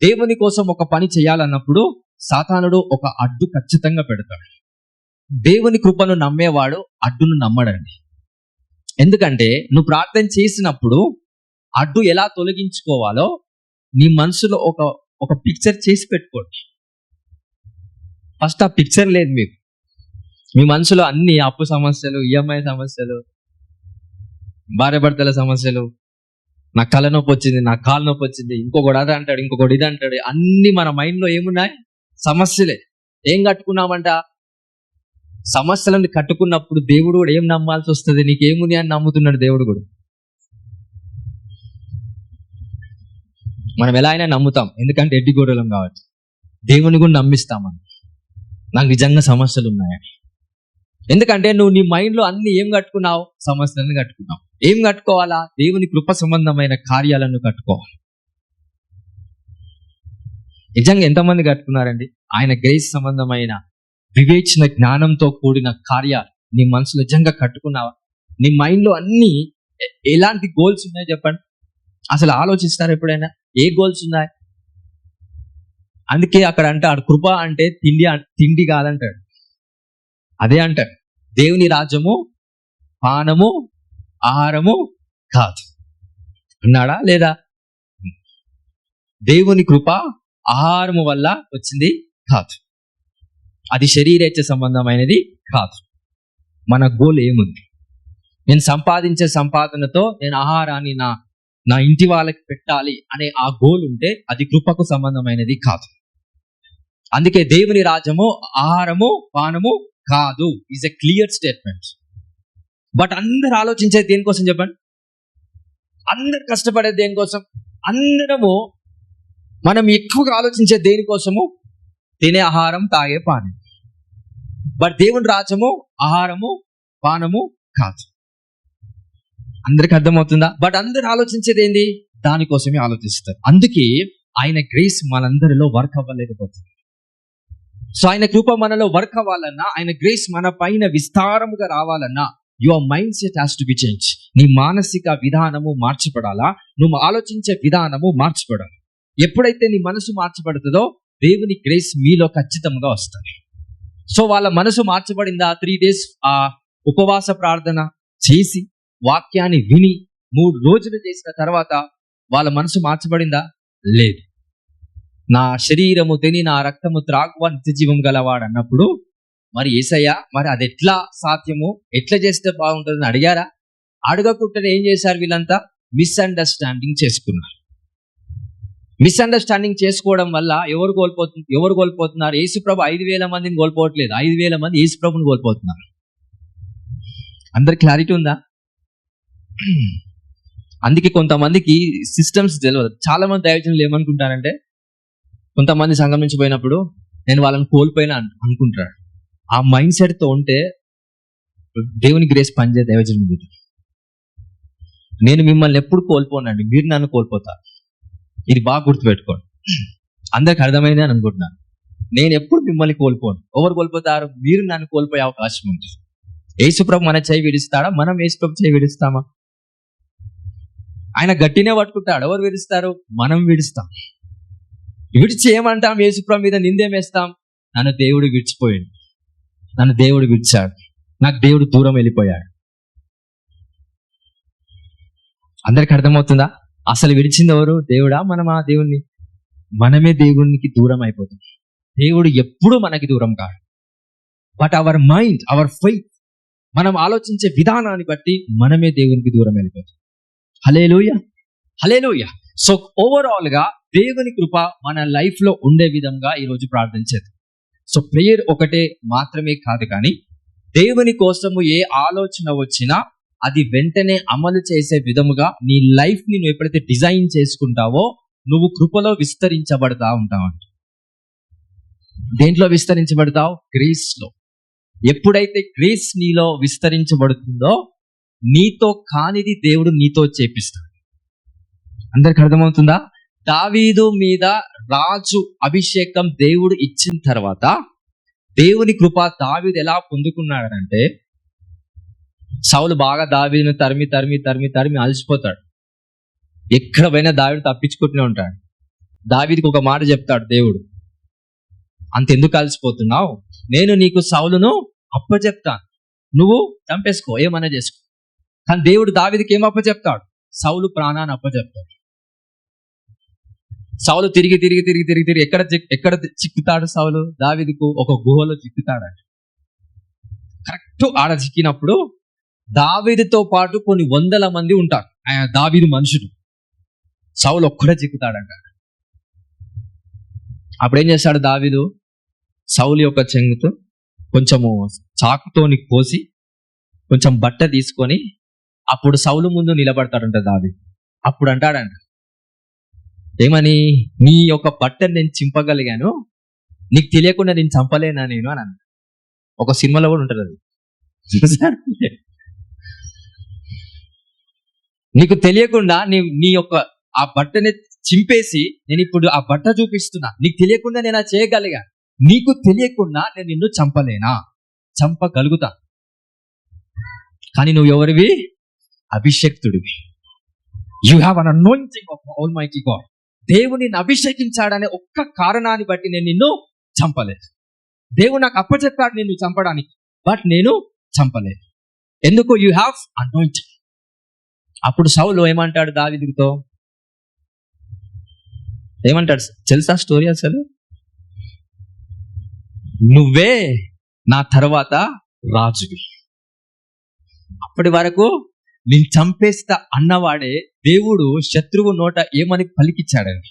దేవుని కోసం ఒక పని చేయాలన్నప్పుడు సాతానుడు ఒక అడ్డు ఖచ్చితంగా పెడతాడు. దేవుని కృపను నమ్మేవాడు అడ్డును నమ్మడండి. ఎందుకంటే నువ్వు ప్రార్థన చేసినప్పుడు అడ్డు ఎలా తొలగించుకోవాలో నీ మనసులో ఒక పిక్చర్ చేసి పెట్టుకోండి. ఫస్ట్ ఆ పిక్చర్ లేదు మీకు. మీ మనసులో అన్ని అప్పు సమస్యలు, ఈఎంఐ సమస్యలు, భార్య భర్తల సమస్యలు, నా కళ్ళ నొప్పి వచ్చింది, నా కాలు నొప్పి వచ్చింది, ఇంకొకటి అది అంటాడు, ఇంకొకటి ఇది అంటాడు. అన్ని మన మైండ్ లో ఏమున్నాయి? సమస్యలే. ఏం కట్టుకున్నామంట? సమస్యలను కట్టుకున్నప్పుడు దేవుడు కూడా ఏం నమ్మాల్సి వస్తుంది? నీకేముంది అని నమ్ముతున్నాడు దేవుడు కూడా. మనం ఎలా అయినా నమ్ముతాం, ఎందుకంటే ఎడ్డి గొర్రెలం కాబట్టి. దేవుని కూడా నమ్మిస్తామని, నాకు నిజంగా సమస్యలు ఉన్నాయని. ఎందుకంటే నువ్వు నీ మైండ్ లో అన్ని ఏం కట్టుకున్నావు? సమస్యలను కట్టుకున్నావు. ఏం కట్టుకోవాలా? దేవుని కృప సంబంధమైన కార్యాలను కట్టుకోవాలి. నిజంగా ఎంతమంది కట్టుకున్నారండి? ఆయన గ్రేస్ సంబంధమైన వివేచన జ్ఞానంతో కూడిన కార్యాలు నీ మనసులో నిజంగా కట్టుకున్నావా? నీ మైండ్ లో అన్ని ఎలాంటి గోల్స్ ఉన్నాయి చెప్పండి. అసలు ఆలోచిస్తారు ఎప్పుడైనా ఏ గోల్స్ ఉన్నాయి? అందుకే అక్కడ అంటాడు కృప అంటే తిండి కాదంటాడు. అదే అంటాడు, దేవుని రాజ్యము పానము ఆహారము కాదు అన్నాడా లేదా? దేవుని కృప ఆహారము వల్ల వచ్చింది కాదు, అది శరీరేచ్ఛ సంబంధమైనది కాదు. మన గోల్ ఏముంది? నేను సంపాదించే సంపాదనతో నేను ఆహారాన్ని నా ఇంటి వాళ్ళకి పెట్టాలి అనే ఆ గోల్ ఉంటే అది కృపకు సంబంధమైనది కాదు. అందుకే దేవుని రాజ్యము ఆహారము పానము కాదు is a clear statement. But అందరు ఆలోచించేది దేనికోసం చెప్పండి? అందరు కష్టపడేది దేనికోసం? అందరము మనం ఎక్కువగా ఆలోచించే దేనికోసము? తినే ఆహారం, తాగే పానం. బట్ దేవుని రాజ్యము ఆహారము పానము కాదు. అందరికి అర్థమవుతుందా? బట్ అందరు ఆలోచించేది ఏంది? దానికోసమే ఆలోచిస్తారు. అందుకే ఆయన గ్రేస్ మనందరిలో వర్క్ అవ్వలేకపోతుంది. సో ఆయన కృప మనలో వర్క్ అవ్వాలన్నా, ఆయన గ్రేస్ మన పైన విస్తారముగా రావాలన్నా your mind set has to be change. నీ మానసిక విధానము మార్చబడాలా, నువ్వు ఆలోచించే విధానము మార్చబడాలి. ఎప్పుడైతే నీ మనసు మార్చబడుతుందో దేవుని గ్రేస్ మీలో ఖచ్చితంగా వస్తుంది. సో వాళ్ళ మనసు మార్చబడిందా? 3 days ఆ ఉపవాస ప్రార్థన చేసి వాక్యాన్ని విని 3 రోజులు చేసిన తర్వాత వాళ్ళ మనసు మార్చబడిందా? లేదు. నా శరీరము తిని నా రక్తము త్రాగువ నిత్య జీవం గలవాడు అన్నప్పుడు మరి యేసయ్య మరి అది ఎట్లా సాధ్యము, ఎట్లా చేస్తే బాగుంటుందని అడిగారా? అడగకుండానే ఏం చేశారు? వీళ్ళంతా మిస్అండర్స్టాండింగ్ చేసుకున్నారు. మిస్అండర్స్టాండింగ్ చేసుకోవడం వల్ల ఎవరు కోల్పోతున్నారు? యేసుప్రభు 5,000 మందిని కోల్పోవట్లేదు, 5,000 మంది యేసుప్రభుని కోల్పోతున్నారు. అందరి క్లారిటీ ఉందా? అందుకే కొంతమందికి సిస్టమ్స్ తెలియదు. చాలా మంది దైవజనులు ఏమనుకుంటారంటే, కొంతమంది సంఘం నుంచి పోయినప్పుడు నేను వాళ్ళని కోల్పోయినా అనుకుంటారు. ఆ మైండ్ సెట్ తో ఉంటే దేవుని గ్రేస్ పనిచే దైవజనుడు. నేను మిమ్మల్ని ఎప్పుడు కోల్పోనండి, మీరు నన్ను కోల్పోతారు. ఇది బాగా గుర్తుపెట్టుకోండి. అందరికి అర్థమైంది అని అనుకుంటున్నాను. నేను ఎప్పుడు మిమ్మల్ని కోల్పోను. ఎవరు కోల్పోతారు? మీరు నన్ను కోల్పోయే అవకాశం ఉంది. యేసుప్రభు మన చేయి విడుస్తాడా? మనం యేసుప్రభు చేయి విడుస్తామా? ఆయన గట్టినే పట్టుకుంటాడు. ఎవరు విడుస్తారు? మనం విడుస్తాం. విడిచి ఏమంటాం? యేసుప్రభు మీద నిందేమేస్తాం? నన్ను దేవుడు విడిచిపోయాడు, నన్ను దేవుడు విడిచాడు, నాకు దేవుడు దూరం వెళ్ళిపోయాడు. అందరికి అర్థమవుతుందా? అసలు విడిచింది ఎవరు? దేవుడా మనమా దేవుణ్ణి? మనమే దేవునికి దూరం అయిపోతుంది. దేవుడు ఎప్పుడు మనకి దూరం కాదు. But our mind, our faith, మనం ఆలోచించే విధానాన్ని బట్టి మనమే దేవునికి దూరం వెళ్ళిపోతాం. హల్లెలూయా, హల్లెలూయా. సో ఓవరాల్ గా దేవుని కృప మన లైఫ్ లో ఉండే విధంగా ఈరోజు ప్రార్థించేది. సో ప్రేయర్ ఒకటే మాత్రమే కాదు, కానీ దేవుని కోసము ఏ ఆలోచన వచ్చినా అది వెంటనే అమలు చేసే విధముగా నీ లైఫ్ ని నువ్వు ఎప్పుడైతే డిజైన్ చేసుకుంటావో నువ్వు కృపలో విస్తరించబడతా ఉంటావంట. దేంట్లో విస్తరించబడతావు? గ్రేస్ లో. ఎప్పుడైతే గ్రేస్ నీలో విస్తరించబడుతుందో నీతో కానిది దేవుడు నీతో చేపిస్తాడు. అందరికి అర్థమవుతుందా? దావీదు మీద రాజు అభిషేకం దేవుడు ఇచ్చిన తర్వాత దేవుని కృప దావీదు ఎలా పొందుకున్నాడంటే, సౌలు బాగా దావీదును తరిమి తరిమి తరిమి తరిమి అలసిపోతాడు. ఎక్కడ పోయినా దావీదు తప్పించుకుంటూనే ఉంటాడు. దావీదుకి ఒక మాట చెప్తాడు దేవుడు, అంతెందుకు అలసిపోతున్నావు? నేను నీకు సౌలును అప్పచెప్తాను, నువ్వు చంపేసుకో, ఏమన్నా చేసుకో. కానీ దేవుడు దావీదుకి ఏం అప్పచెప్తాడు? సౌలు ప్రాణాన్ని అప్పచెప్తాడు. సౌలు తిరిగి తిరిగి తిరిగి తిరిగి తిరిగి ఎక్కడ చిక్కుతాడు? సౌలు దావీదుకు ఒక గుహలో చిక్కుతాడు. కరెక్ట్ ఆడ చిక్కినప్పుడు దావీదుతో పాటు కొన్ని వందల మంది ఉంటారు, ఆయన దావీదు మనుషుడు. సౌలు ఒక్కడే చిక్కుతాడంట. అప్పుడు ఏం చేస్తాడు దావీదు? సౌలు యొక్క చెంగుతో కొంచెము చాకుతోని కోసి కొంచెం బట్ట తీసుకొని అప్పుడు సౌలు ముందు నిలబడతాడంట దావీదు. అప్పుడు అంటాడంట, ఏమని? నీ యొక్క బట్టను నేను చింపగలిగాను, నీకు తెలియకుండా నేను చంపలేనా నేను అని అన్న. ఒక సినిమాలో కూడా ఉంటుంది అది. నీకు తెలియకుండా నీ యొక్క ఆ బట్టని చింపేసి నేను ఇప్పుడు ఆ బట్ట చూపిస్తున్నా, నీకు తెలియకుండా నేను అది చేయగలిగా, నీకు తెలియకుండా నేను నిన్ను చంపలేనా? చంపగలుగుతా. కానీ నువ్వు ఎవరివి? అభిషేక్తుడివి. You have an anointing of almighty God. దేవుని అభిషేకించాడనే ఒక్క కారణాన్ని బట్టి నేను నిన్ను చంపలేదు. దేవుడు నాకు అప్పచెప్పాడు నిన్ను చంపడానికి, బట్ నేను చంపలేదు. ఎందుకు? You have anointing. అప్పుడు సౌలు ఏమంటాడు దావీదుతో? ఏమంటాడు తెలుసా స్టోరీ? అసలు నువ్వే నా తర్వాత రాజువి. అప్పటి వరకు నేను చంపేస్తా అన్నవాడే దేవుడు శత్రువు నోట ఏమని పలికిచ్చాడండి?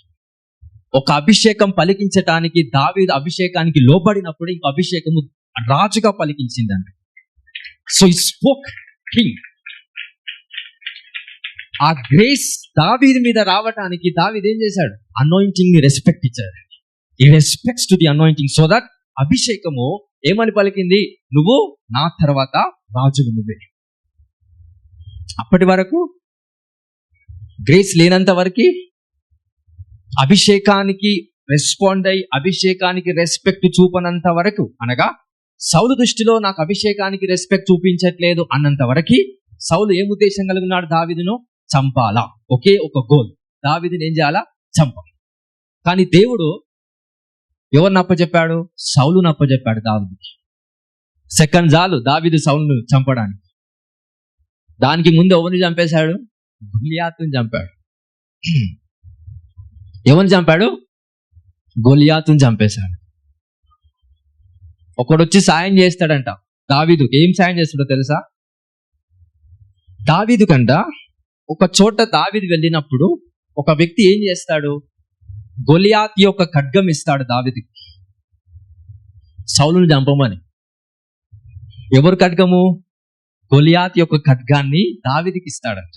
ఒక అభిషేకం పలికించటానికి దావీదు అభిషేకానికి లోబడినప్పుడు ఇంకో అభిషేకము రాజుగా పలికించిందండి. సో ఈ స్పోక్ కింగ్. ఆ గ్రేస్ దావీదు మీద రావటానికి దావీదు ఏం చేశాడు? అనాయింటింగ్ ని రెస్పెక్ట్ ఇచ్చాడు. ఈ respects to the anointing, so that అభిషేకము ఏమని పలికింది? నువ్వు నా తర్వాత రాజువు నువ్వే. అప్పటి వరకు గ్రేస్ లేనంత వరకు అభిషేకానికి రెస్పాండ్ అయ్యి అభిషేకానికి రెస్పెక్ట్ చూపనంత వరకు, అనగా సౌలు దృష్టిలో నాకు అభిషేకానికి రెస్పెక్ట్ చూపించట్లేదు అన్నంత వరకు సౌలు ఏం ఉద్దేశం కలిగి ఉన్నాడు? దావీదును చంపాలా. ఒకే ఒక గోల్, దావీదుని ఏం చేయాలా? చంపాలి. కానీ దేవుడు ఎవరిని అప్పచెప్పాడు? సౌలును అప్పచెప్పాడు దావీదుకి. సెకండ్ చాలు దావీదు సౌలును చంపడానికి. దానికి ముందు ఎవరిని చంపేశాడు? గొలియాతుని చంపాడు. ఎవరిని చంపాడు? గొలియాతుని చంపేశాడు. ఒకడు వచ్చి సాయం చేస్తాడంట దావీదు. ఏం సాయం చేస్తాడో తెలుసా? దావీదు కంట ఒక చోట దావీదు వెళ్ళినప్పుడు ఒక వ్యక్తి ఏం చేస్తాడు? గొలియాత్ యొక్క ఖడ్గం ఇస్తాడు దావీదుకి, సౌలును చంపమని. ఎవరు ఖడ్గము? గొలియాత్ యొక్క ఖడ్గాన్ని దావీదుకి ఇస్తాడంట,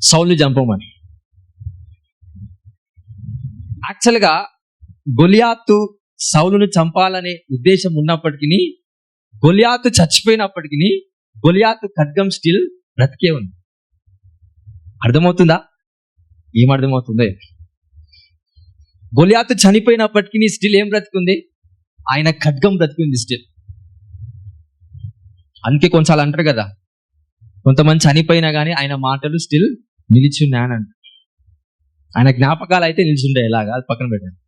సౌలును చంపమని. యాక్చువల్గా గొలియాతు సౌలును చంపాలనే ఉద్దేశం ఉన్నప్పటికీ, గొలియాతు చచ్చిపోయినప్పటికీ గొలియాతు ఖడ్గం స్టిల్ బ్రతికే ఉంది. అర్థమవుతుందా? ఏమర్థమవుతుంది? గొలియాతు చనిపోయినప్పటికీ స్టిల్ ఏం బ్రతికుంది? ఆయన ఖడ్గం బ్రతికుంది స్టిల్. అందుకే కొంచెం అంటారు కదా, కొంతమంది చనిపోయినా కానీ ఆయన మాటలు స్టిల్ నిలిచున్నాయనంట. ఆయన జ్ఞాపకాలు అయితే నిలిచుండే, ఎలాగా అది పక్కన పెట్టండి.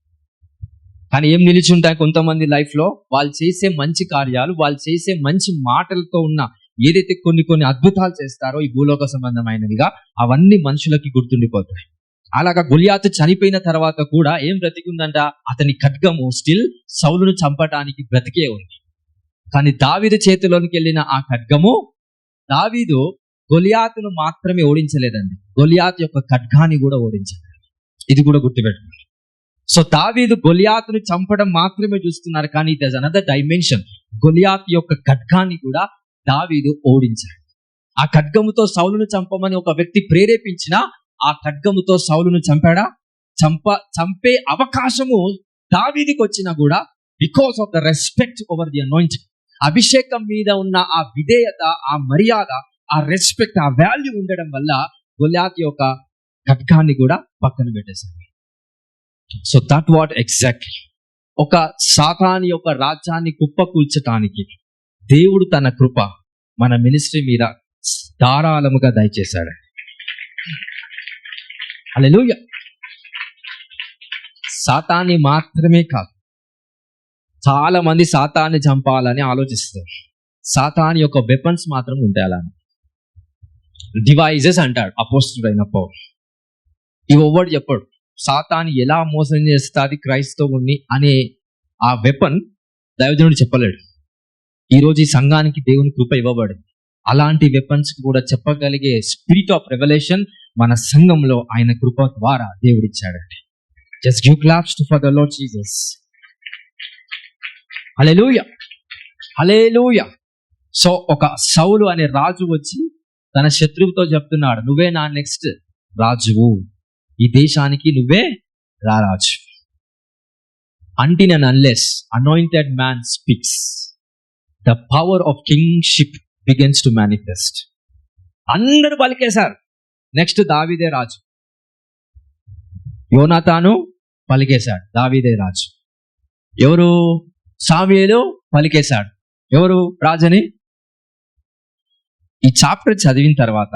కానీ ఏం నిలిచి ఉంటాయి కొంతమంది లైఫ్ లో? వాళ్ళు చేసే మంచి కార్యాలు, వాళ్ళు చేసే మంచి మాటలతో ఉన్న ఏదైతే కొన్ని అద్భుతాలు చేస్తారో ఈ భూలోక సంబంధమైనవిగా అవన్నీ మనుషులకి గుర్తుండిపోతాయి. అలాగా గొలియాతు చనిపోయిన తర్వాత కూడా ఏం బ్రతికుందంట? అతని ఖడ్గము స్టిల్ సౌలును చంపటానికి బ్రతికే ఉంది. కానీ దావీదు చేతిలోనికి వెళ్ళిన ఆ ఖడ్గము దావీదు గొలియాతును మాత్రమే ఓడించలేదండి, గొలియాతు యొక్క ఖడ్గాన్ని కూడా ఓడించలేదు. ఇది కూడా గుర్తుపెట్టుకోండి. సో దావీదు గొలియాతును చంపడం మాత్రమే చూస్తున్నారు, కానీ ఇట్ ఇస్ అనదర్ డైమెన్షన్. గొలియాతు యొక్క ఖడ్గాన్ని కూడా దావీదు ఓడించాడు. ఆ ఖడ్గముతో సౌలును చంపమని ఒక వ్యక్తి ప్రేరేపించిన ఆ ఖడ్గముతో సౌలును చంపాడా? చంపే అవకాశము దావీదుకి వచ్చినా కూడా because of the respect over the anointing, అభిషేకం మీద ఉన్న ఆ విధేయత, ఆ మర్యాద, ఆ రెస్పెక్ట్, ఆ వాల్యూ ఉండడం వల్ల గొలియాతు యొక్క ఖడ్గాన్ని కూడా పక్కన పెట్టేశాడు. సో దట్ వాట్ ఎగ్జాక్ట్లీ ఒక సాతాను యొక్క రాజ్యాన్ని కుప్పకూల్చటానికి దేవుడు తన కృప మన మినిస్ట్రీ మీద ధారాళముగా దయచేశాడు. హల్లెలూయా. సాతాన్ని మాత్రమే కాదు, చాలా మంది సాతాన్ని చంపాలని ఆలోచిస్తారు. సాతాన్ యొక్క వెపన్స్ మాత్రం ఉంటాయి, అలానే డివైజెస్ అంటాడు అపోస్తలుడైన పౌలు. ఇవి ఒవ్వడు చెప్పాడు. సాతాను ఎలా మోసం చేస్తుంది క్రైస్తవుని అనే ఆ వెపన్ దైవజనుడు చెప్పలేడు. ఈరోజు ఈ సంఘానికి దేవుని కృప ఇవ్వబడింది. అలాంటి వెపన్స్ కూడా చెప్పగలిగే స్పిరిట్ ఆఫ్ రెవల్యూషన్ మన సంఘంలో ఆయన కృప ద్వారా దేవుడిచ్చాడండి. Just give claps for the Lord Jesus. Hallelujah, hallelujah. So ఒక సౌలు అనే రాజు వచ్చి తన శత్రువుతో చెప్తున్నాడు, నువ్వే నా నెక్స్ట్ రాజువు, ఈ దేశానికి నువ్వే రారాజు. Until and unless anointed man speaks, the power of kingship begins to manifest. అందరూ పలికేశారు, నెక్స్ట్ దావీదే రాజు. యోనాతాను పలికేశాడు, దావీదే రాజు. ఎవరు? సాముయేలు పలికేశాడు, ఎవరు రాజని. ఈ చాప్టర్ చదివిన తర్వాత,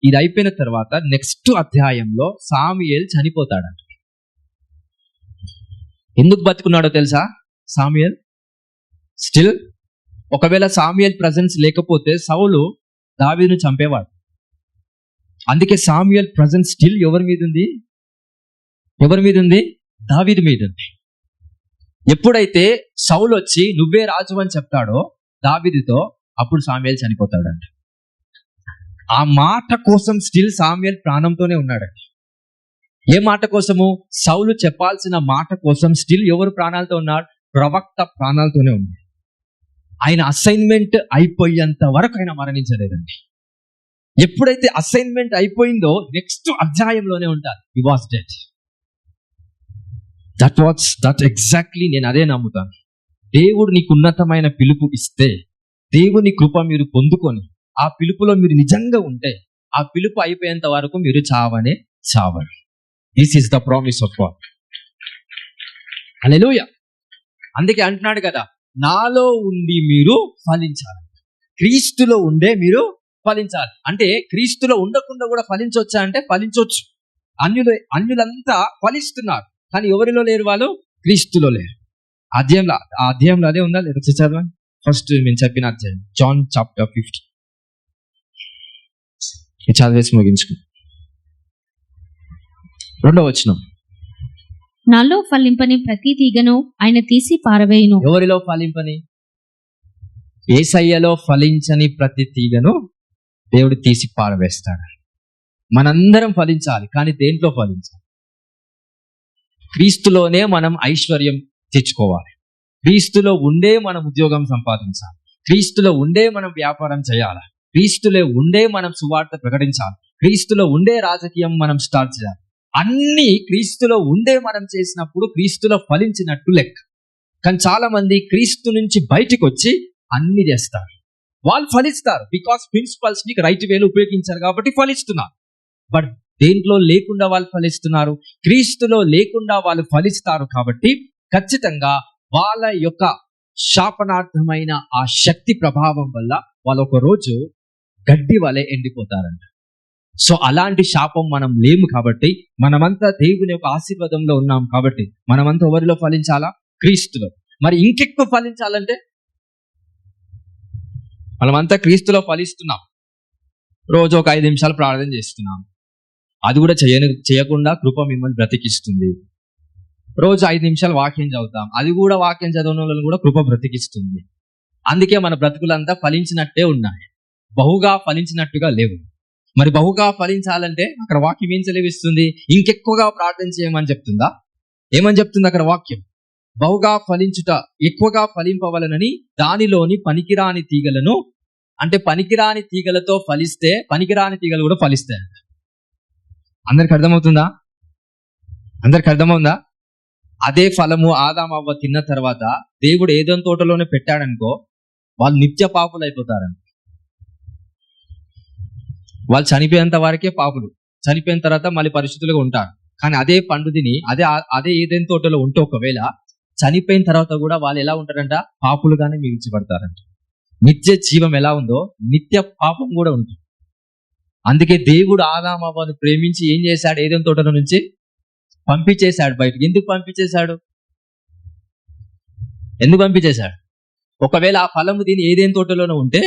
ఇది అయిపోయిన తర్వాత నెక్స్ట్ అధ్యాయంలో సాముయేలు చనిపోతాడంట. ఎందుకు బతుకున్నాడో తెలుసా? సాముయేల్ స్టిల్, ఒకవేళ సాముయేల్ ప్రెజెన్స్ లేకపోతే సౌలు దావీదును చంపేవాడు. అందుకే సాముయేల్ ప్రెజెన్స్ స్టిల్ ఎవరి మీద ఉంది? ఎవరి మీద ఉంది? దావీదు మీద ఉంది. ఎప్పుడైతే సౌలు వచ్చి నువ్వే రాజు అని చెప్తాడో దావీదుతో, అప్పుడు సాముయేల్ చనిపోతాడంట. ఆ మాట కోసం స్టిల్ సాముయేల్ ప్రాణంతోనే ఉన్నాడండి. ఏ మాట కోసము? సౌలు చెప్పాల్సిన మాట కోసం స్టిల్ ఎవరు ప్రాణాలతో ఉన్నాడు? ప్రవక్త ప్రాణాలతోనే ఉన్నాడు. ఆయన అసైన్మెంట్ అయిపోయేంత వరకు ఆయన మరణించలేదండి. ఎప్పుడైతే అసైన్మెంట్ అయిపోయిందో నెక్స్ట్ అధ్యాయంలోనే ఉంటారు. He was dead. That exactly నేను అదే నమ్ముతాను. దేవుడు నీకు ఉన్నతమైన పిలుపు ఇస్తే, దేవుని కృప మీరు పొందుకొని ఆ పిలుపులో మీరు నిజంగా ఉంటే, ఆ పిలుపు అయిపోయేంత వరకు మీరు చావనే చావరు. This is the promise of God. Hallelujah. అందుకే అంటున్నాడు కదా, నాలో ఉండి మీరు ఫలించాలి, క్రీస్తులో ఉండే మీరు ఫలించాలి. అంటే క్రీస్తులో ఉండకుండా కూడా ఫలించవచ్చా అంటే ఫలించవచ్చు. అన్యులంతా ఫలిస్తున్నారు, కానీ ఎవరిలో లేరు? వాళ్ళు క్రీస్తులో లేరు. అధ్యాయంలో అదే ఉందా లేదా? చదవండి ఫస్ట్ నేను చెప్పిన అధ్యాయం, జాన్ చాప్టర్ 50. చదివేసి ముగించుకో. 2వ వచనం, నాలో ఫలింపని ప్రతి తీగను ఆయన తీసి పారవేయును. ఎవరిలో ఫలింపని? యేసయ్యలో ఫలించని ప్రతి తీగను దేవుడు తీసి పారవేస్తాడు. మనందరం ఫలించాలి, కానీ దేంట్లో ఫలించాలి? క్రీస్తులోనే మనం ఐశ్వర్యం తెచ్చుకోవాలి, క్రీస్తులో ఉండే మనం ఉద్యోగం సంపాదించాలి, క్రీస్తులో ఉండే మనం వ్యాపారం చేయాలి, క్రీస్తులో ఉండే మనం సువార్త ప్రకటించాలి, క్రీస్తులో ఉండే రాజకీయం మనం స్టార్ట్ చేయాలి. అన్ని క్రీస్తులో ఉండే మనం చేసినప్పుడు క్రీస్తులో ఫలించినట్టు లెక్క. కానీ చాలా మంది క్రీస్తు నుంచి బయటకు వచ్చి అన్ని చేస్తారు. వాళ్ళు ఫలిస్తారు బికాస్ ప్రిన్సిపల్స్ ని రైట్ వేలో ఉపయోగించారు కాబట్టి ఫలిస్తున్నారు. బట్ దేంట్లో లేకుండా వాళ్ళు ఫలిస్తున్నారు? క్రీస్తులో లేకుండా వాళ్ళు ఫలిస్తారు. కాబట్టి ఖచ్చితంగా వాళ్ళ యొక్క శాపనార్థమైన ఆ శక్తి ప్రభావం వల్ల వాళ్ళు ఒక రోజు గడ్డి వలె ఎండిపోతారంట. సో అలాంటి శాపం మనం లేము కాబట్టి, మనమంతా దేవుని యొక్క ఆశీర్వాదంలో ఉన్నాం కాబట్టి మనమంతా ఎవరిలో ఫలించాలా? క్రీస్తులో. మరి ఇంకెక్కువ ఫలించాలంటే మనమంతా క్రీస్తులో ఫలిస్తున్నాం. రోజు ఒక 5 నిమిషాలు ప్రార్థన చేస్తున్నాం. అది కూడా చేయకుండా కృప మిమ్మల్ని బ్రతికిస్తుంది. రోజు 5 నిమిషాలు వాక్యం చదువుతాం. అది కూడా వాక్యం చదవడం వల్ల కూడా కృప బ్రతికిస్తుంది. అందుకే మన బ్రతుకులంతా ఫలించినట్టే ఉన్నాయి, బహుగా ఫలించినట్టుగా లేవు. మరి బహుగా ఫలించాలంటే అక్కడ వాక్యం ఏం సెలవిస్తుంది? ఇంకెక్కువగా ప్రార్థన చేయమని చెప్తుందా? ఏమని చెప్తుంది అక్కడ వాక్యం? బహుగా ఫలించుట, ఎక్కువగా ఫలింపవలనని దానిలోని పనికిరాని తీగలను, అంటే పనికిరాని తీగలతో ఫలిస్తే పనికిరాని తీగలు కూడా ఫలిస్తాయి. అందరికి అర్థమవుతుందా? అందరికి అర్థమవుందా? అదే ఫలము ఆదాము అవ్వ తిన్న తర్వాత దేవుడు ఏదైనా తోటలోనే పెట్టాడనుకో, వాళ్ళు నిత్య పాపులు అయిపోతారంట. వాళ్ళు చనిపోయేంత వరకే పాపులు, చనిపోయిన తర్వాత మళ్ళీ పరిశుద్ధులుగా ఉంటారు. కానీ అదే పండు తిని అదే ఏదైనా తోటలో ఉంటే ఒకవేళ చనిపోయిన తర్వాత కూడా వాళ్ళు ఎలా ఉంటారంట? పాపులుగానే మిగిల్చబడతారంట. నిత్య జీవం ఎలా ఉందో నిత్య పాపం కూడా ఉంటుంది. అందుకే దేవుడు ఆదాము అవ్వను ప్రేమించి ఏం చేశాడు? ఏదైనా తోటలో నుంచి పంపించేశాడు బయటకు. ఎందుకు పంపించేశాడు? ఒకవేళ ఆ ఫలము తిని ఏదైనా తోటలోనే ఉంటే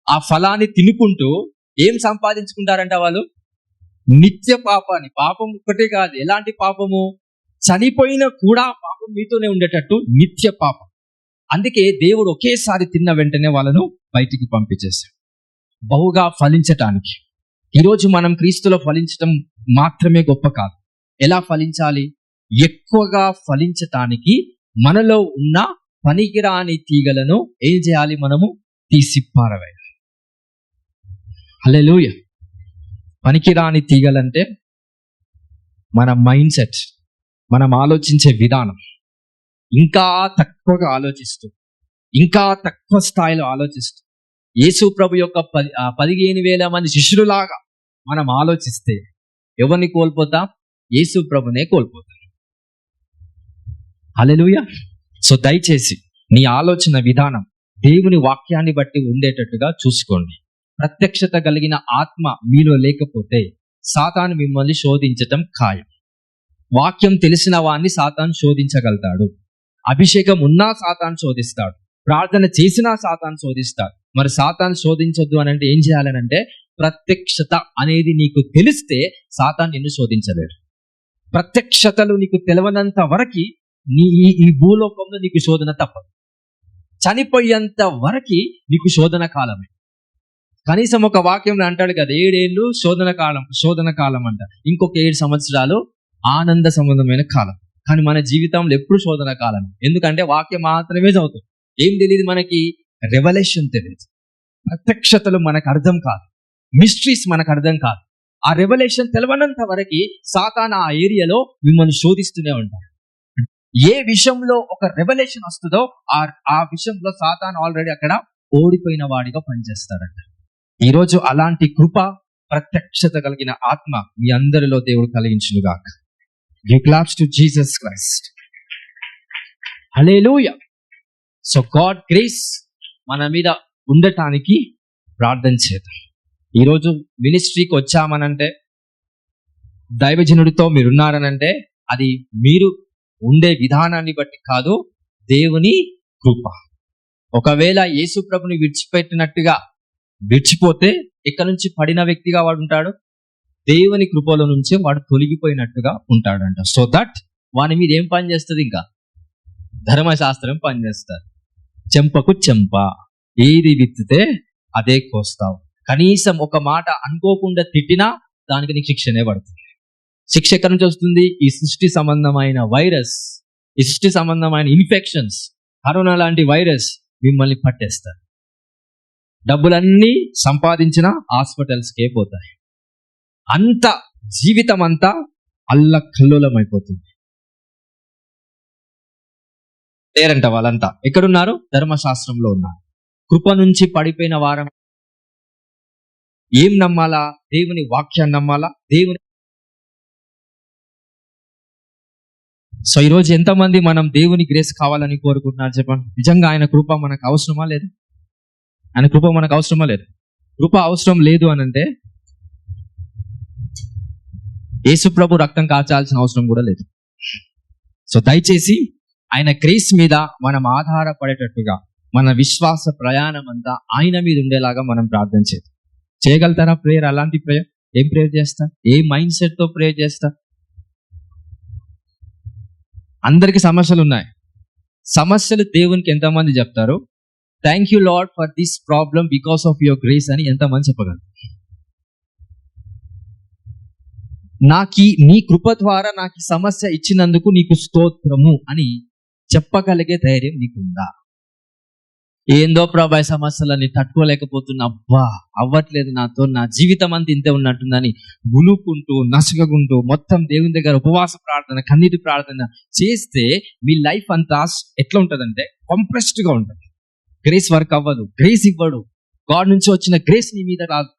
ఆ ఫలాన్ని తినుకుంటూ ఏం సంపాదించుకుంటారంట వాళ్ళు? నిత్య పాపాన్ని. పాపం ఒక్కటే కాదు, ఎలాంటి పాపము? చనిపోయినా కూడా పాపం మీతోనే ఉండేటట్టు నిత్య పాపం. అందుకే దేవుడు ఒకేసారి తిన్న వెంటనే వాళ్ళను బయటికి పంపించేశాడు, బహుగా ఫలించటానికి. ఈరోజు మనం క్రీస్తులో ఫలించటం మాత్రమే గొప్ప కాదు. ఎలా ఫలించాలి? ఎక్కువగా ఫలించటానికి మనలో ఉన్న పనికిరాని తీగలను ఏం చేయాలి? మనము తీసి పారవేయాలి. హల్లెలూయా. పనికిరాని తీగలంటే మన మైండ్ సెట్, మనం ఆలోచించే విధానం. ఇంకా తక్కువగా ఆలోచిస్తూ, ఇంకా తక్కువ స్థాయిలో ఆలోచిస్తూ యేసు ప్రభు యొక్క 15,000 మంది శిష్యులాగా మనం ఆలోచిస్తే ఎవరిని కోల్పోతాం? యేసు ప్రభునే కోల్పోతాం. హల్లెలూయా. సో దయచేసి నీ ఆలోచన విధానం దేవుని వాక్యాన్ని బట్టి ఉండేటట్టుగా చూసుకోండి. ప్రత్యక్షత కలిగిన ఆత్మ మీలో లేకపోతే సాతాను మిమ్మల్ని శోధించటం ఖాయం. వాక్యం తెలిసిన వాడిని సాతాను శోధించగలుగుతాడు. అభిషేకం ఉన్నా సాతాను శోధిస్తాడు. ప్రార్థన చేసినా సాతాను శోధిస్తాడు. మరి సాతాను శోధించొద్దు అని అంటే ఏం చేయాలనంటే, ప్రత్యక్షత అనేది నీకు తెలిస్తే సాతాను నిన్ను శోధించలేడు. ప్రత్యక్షతలు నీకు తెలవనంత వరకు ఈ భూలోకంలో నీకు శోధన తప్పదు. చనిపోయేంత వరకు నీకు శోధన కాలమే. కనీసం ఒక వాక్యంలో అంటాడు కదా, 7 ఏళ్ళు శోధన కాలం అంట, ఇంకొక 7 సంవత్సరాలు ఆనంద సంబంధమైన కాలం. కానీ మన జీవితంలో ఎప్పుడు శోధన కాలం. ఎందుకంటే వాక్యం మాత్రమే చదువుతాం, ఏం తెలియదు మనకి, రెవల్యూషన్ తెలియదు, ప్రత్యక్షతలు మనకు అర్థం కాదు, మిస్టరీస్ మనకు అర్థం కాదు. ఆ రెవల్యూషన్ తెలవనంత వరకు సాతాను ఆ ఏరియాలో మిమ్మల్ని శోధిస్తూనే ఉంటాడు. ఏ విషయంలో ఒక రెవల్యూషన్ వస్తుందో ఆ విషయంలో సాతాను ఆల్రెడీ అక్కడ ఓడిపోయిన వాడిగా పనిచేస్తాడంట. ఈరోజు అలాంటి కృప, ప్రత్యక్షత కలిగిన ఆత్మ మీ అందరిలో దేవుడు కలిగించునుగాక. Give claps to Jesus Christ. Hallelujah. So God grace మన మీద ఉండటానికి ప్రార్థన చేద్దాం. ఈరోజు మినిస్ట్రీకి వచ్చామనంటే, దైవజనుడితో మీరున్నారనంటే అది మీరు ఉండే విధానాన్ని బట్టి కాదు, దేవుని కృప. ఒకవేళ యేసు ప్రభుని విడిచిపోతే ఇక్కడ నుంచి పడిన వ్యక్తిగా వాడు ఉంటాడు, దేవుని కృపలో నుంచే వాడు తొలగిపోయినట్టుగా ఉంటాడంట. సో దట్ వాని మీద ఏం పని చేస్తుంది? ఇంకా ధర్మశాస్త్రం పనిచేస్తారు. చెంపకు చెంప, ఏది విత్తితే అదే కోస్తావు. కనీసం ఒక మాట అనుకోకుండా తిట్టినా దానికి నీకు శిక్షనే పడుతుంది. శిక్ష ఎక్కడి నుంచి వస్తుంది? ఈ సృష్టి సంబంధమైన వైరస్, ఈ సృష్టి సంబంధమైన ఇన్ఫెక్షన్స్, కరోనా లాంటి వైరస్ మిమ్మల్ని పట్టేస్తారు. డబ్బులన్నీ సంపాదించిన హాస్పిటల్స్కే పోతాయి. అంత జీవితం అంతా అల్లకల్లోలం అయిపోతుంది. లేరంట వాళ్ళంతా. ఎక్కడున్నారు? ధర్మశాస్త్రంలో ఉన్నారు. కృప నుంచి పడిపోయిన వారం ఏం నమ్మాలా? దేవుని వాక్యాన్ని నమ్మాలా? సో ఈరోజు ఎంతమంది మనం దేవుని గ్రేస్ కావాలని కోరుకుంటున్నారు చెప్పండి. నిజంగా ఆయన కృప మనకు అవసరమా లేదు? ఆయన కృప మనకు అవసరమా లేదు? కృప అవసరం లేదు అని అంటే యేసు ప్రభు రక్తం కాచాల్సిన అవసరం కూడా లేదు. సో దయచేసి ఆయన గ్రేస్ మీద మనం ఆధారపడేటట్టుగా మన విశ్వాస ప్రయాణం అంతా ఆయన మీద ఉండేలాగా మనం ప్రార్థన చేయగలుగుతారా? ప్రేయర్, అలాంటి ప్రేయర్ ఏం ప్రేయర్ చేస్తా? ఏ మైండ్ సెట్ తో ప్రేయర్ చేస్తా? అందరికి సమస్యలు ఉన్నాయి. సమస్యలు దేవునికి ఎంతమంది చెప్తారు? Thank you lord for this problem because of your grace అని ఎంతమంది చెప్పగలరు? నీ కృప ద్వారా నాకు సమస్య ఇచ్చినందుకు నీకు స్తోత్రము అని చెప్పగలిగే ధైర్యం నీకుందా? ఏందో ప్రభా సమస్యలని తట్టుకోలేకపోతున్నా, అబ్బా అవ్వట్లేదు నాతో, నా జీవితం అంతా ఇంతే ఉన్నట్టుందని గులుకుంటూ నసుగుంటూ మొత్తం దేవుని దగ్గర ఉపవాస ప్రార్థన, కన్నీటి ప్రార్థన చేస్తే మీ లైఫ్ అంతా ఎట్లా ఉంటుందంటే కంప్రెస్డ్ గా ఉంటుంది. గ్రేస్ వర్క్ అవ్వదు, గ్రేస్ ఇవ్వడు. గాడ్ నుంచి వచ్చిన గ్రేస్ నీ మీద రాదు.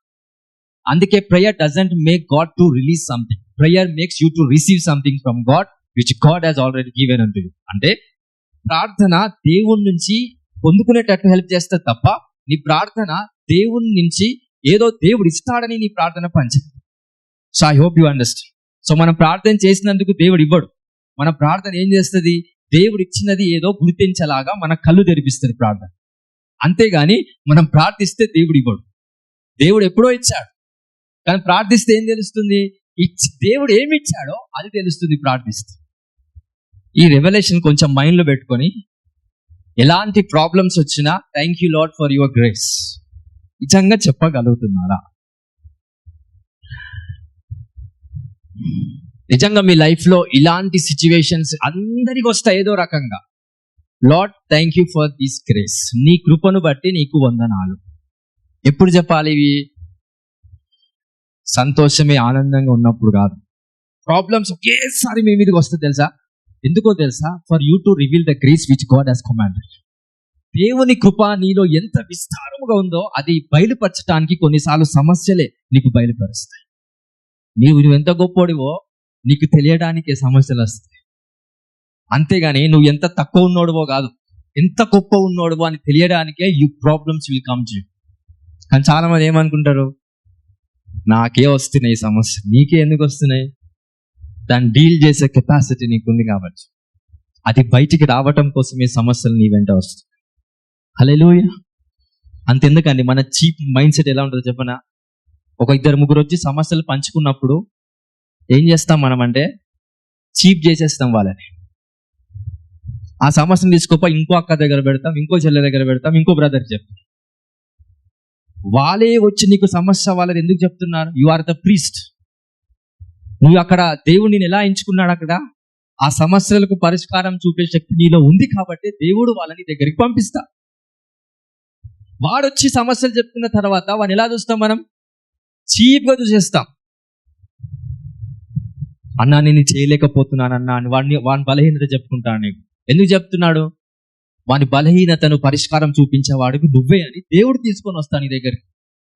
అందుకే prayer doesn't make God to release something, prayer makes you to receive something from God which God has already given unto you. అంటే ప్రార్థన దేవుడి నుంచి పొందుకునేటట్టు హెల్ప్ చేస్తుంది తప్ప నీ ప్రార్థన దేవుని నుంచి ఏదో దేవుడు ఇస్తాడని నీ ప్రార్థన పనిచేయదు. So I hope you understand. So మనం ప్రార్థన చేసినందుకు దేవుడు ఇవ్వడు. మన ప్రార్థన ఏం చేస్తుంది? దేవుడు ఇచ్చినది ఏదో గుర్తించేలాగా మన కళ్ళు తెరిపిస్తుంది ప్రార్థన. అంతేగాని మనం ప్రార్థిస్తే దేవుడు ఇవ్వడు. దేవుడు ఎప్పుడో ఇచ్చాడు, కానీ ప్రార్థిస్తే ఏం తెలుస్తుంది? దేవుడు ఏమి ఇచ్చాడో అది తెలుస్తుంది ప్రార్థిస్తే. ఈ రెవల్యూషన్ కొంచెం మైండ్లో పెట్టుకొని ఎలాంటి ప్రాబ్లమ్స్ వచ్చినా thank you lord for your grace నిజంగా చెప్పగలుగుతున్నారా? నిజంగా మీ లైఫ్లో ఇలాంటి సిచ్యువేషన్స్ అందరికి వస్తాయి ఏదో రకంగా. Lord thank you for this grace, నీ కృపను బట్టి నీకు వందనాలు. ఎప్పుడు చెప్పాలి ఇవి? సంతోషమే ఆనందంగా ఉన్నప్పుడు కాదు. ప్రాబ్లమ్స్ ఒకేసారి మీ మీదకి వస్తుంది తెలుసా? ఎందుకో తెలుసా? For you to reveal the grace which God has commanded. దేవుని కృప నీలో ఎంత విస్తారముగా ఉందో అది బయలుపరచడానికి కొన్నిసార్లు సమస్యలే నీకు బయలుపరుస్తాయి. నువ్వు ఎంత గొప్పోడివో నీకు తెలియడానికే సమస్యలు వస్తాయి. అంతేగాని నువ్వు ఎంత తక్కువ ఉన్నోడువో కాదు, ఎంత గొప్ప ఉన్నోడువో అని తెలియడానికే you problems will come to you. కానీ చాలా మంది ఏమనుకుంటారు? నాకే వస్తున్నాయి సమస్య, నీకే ఎందుకు వస్తున్నాయి? దాన్ని డీల్ చేసే కెపాసిటీ నీకుంది కాబట్టి అది బయటికి రావటం కోసమే సమస్యలు నీ వెంట వస్తాయి. హల్లెలూయా. అంతెందుకండి, మన చీప్ మైండ్ సెట్ ఎలా ఉంటుందో చెప్పనా? ఒక ఇద్దరు ముగ్గురు వచ్చి సమస్యలు పంచుకున్నప్పుడు ఏం చేస్తాం మనం అంటే చీప్ చేసేస్తాం వాళ్ళని. ఆ సమస్యను తీసుకోపోయి ఇంకో అక్క దగ్గర పెడతాం, ఇంకో చెల్లె దగ్గర పెడతాం, ఇంకో బ్రదర్ చెప్తాం. వాళ్ళే వచ్చి నీకు సమస్య వాళ్ళని ఎందుకు చెప్తున్నారు? You are the priest. నువ్వు అక్కడ దేవుడిని ఎలా ఎంచుకున్నాడు? అక్కడ ఆ సమస్యలకు పరిష్కారం చూపే శక్తి నీలో ఉంది కాబట్టి దేవుడు వాళ్ళని దగ్గరికి పంపిస్తా. వాడొచ్చి సమస్యలు చెప్తున్న తర్వాత వాడిని ఎలా చూస్తాం? మనం చీప్గా చూసేస్తాం. అన్నా నేను చేయలేకపోతున్నాను అన్నా అని వాని బలహీనత చెప్పుకుంటాను. నీకు ఎందుకు చెప్తున్నాడు? వాని బలహీనతను పరిష్కారం చూపించేవాడికి నువ్వే అని దేవుడు తీసుకొని వస్తాను నీ దగ్గరికి.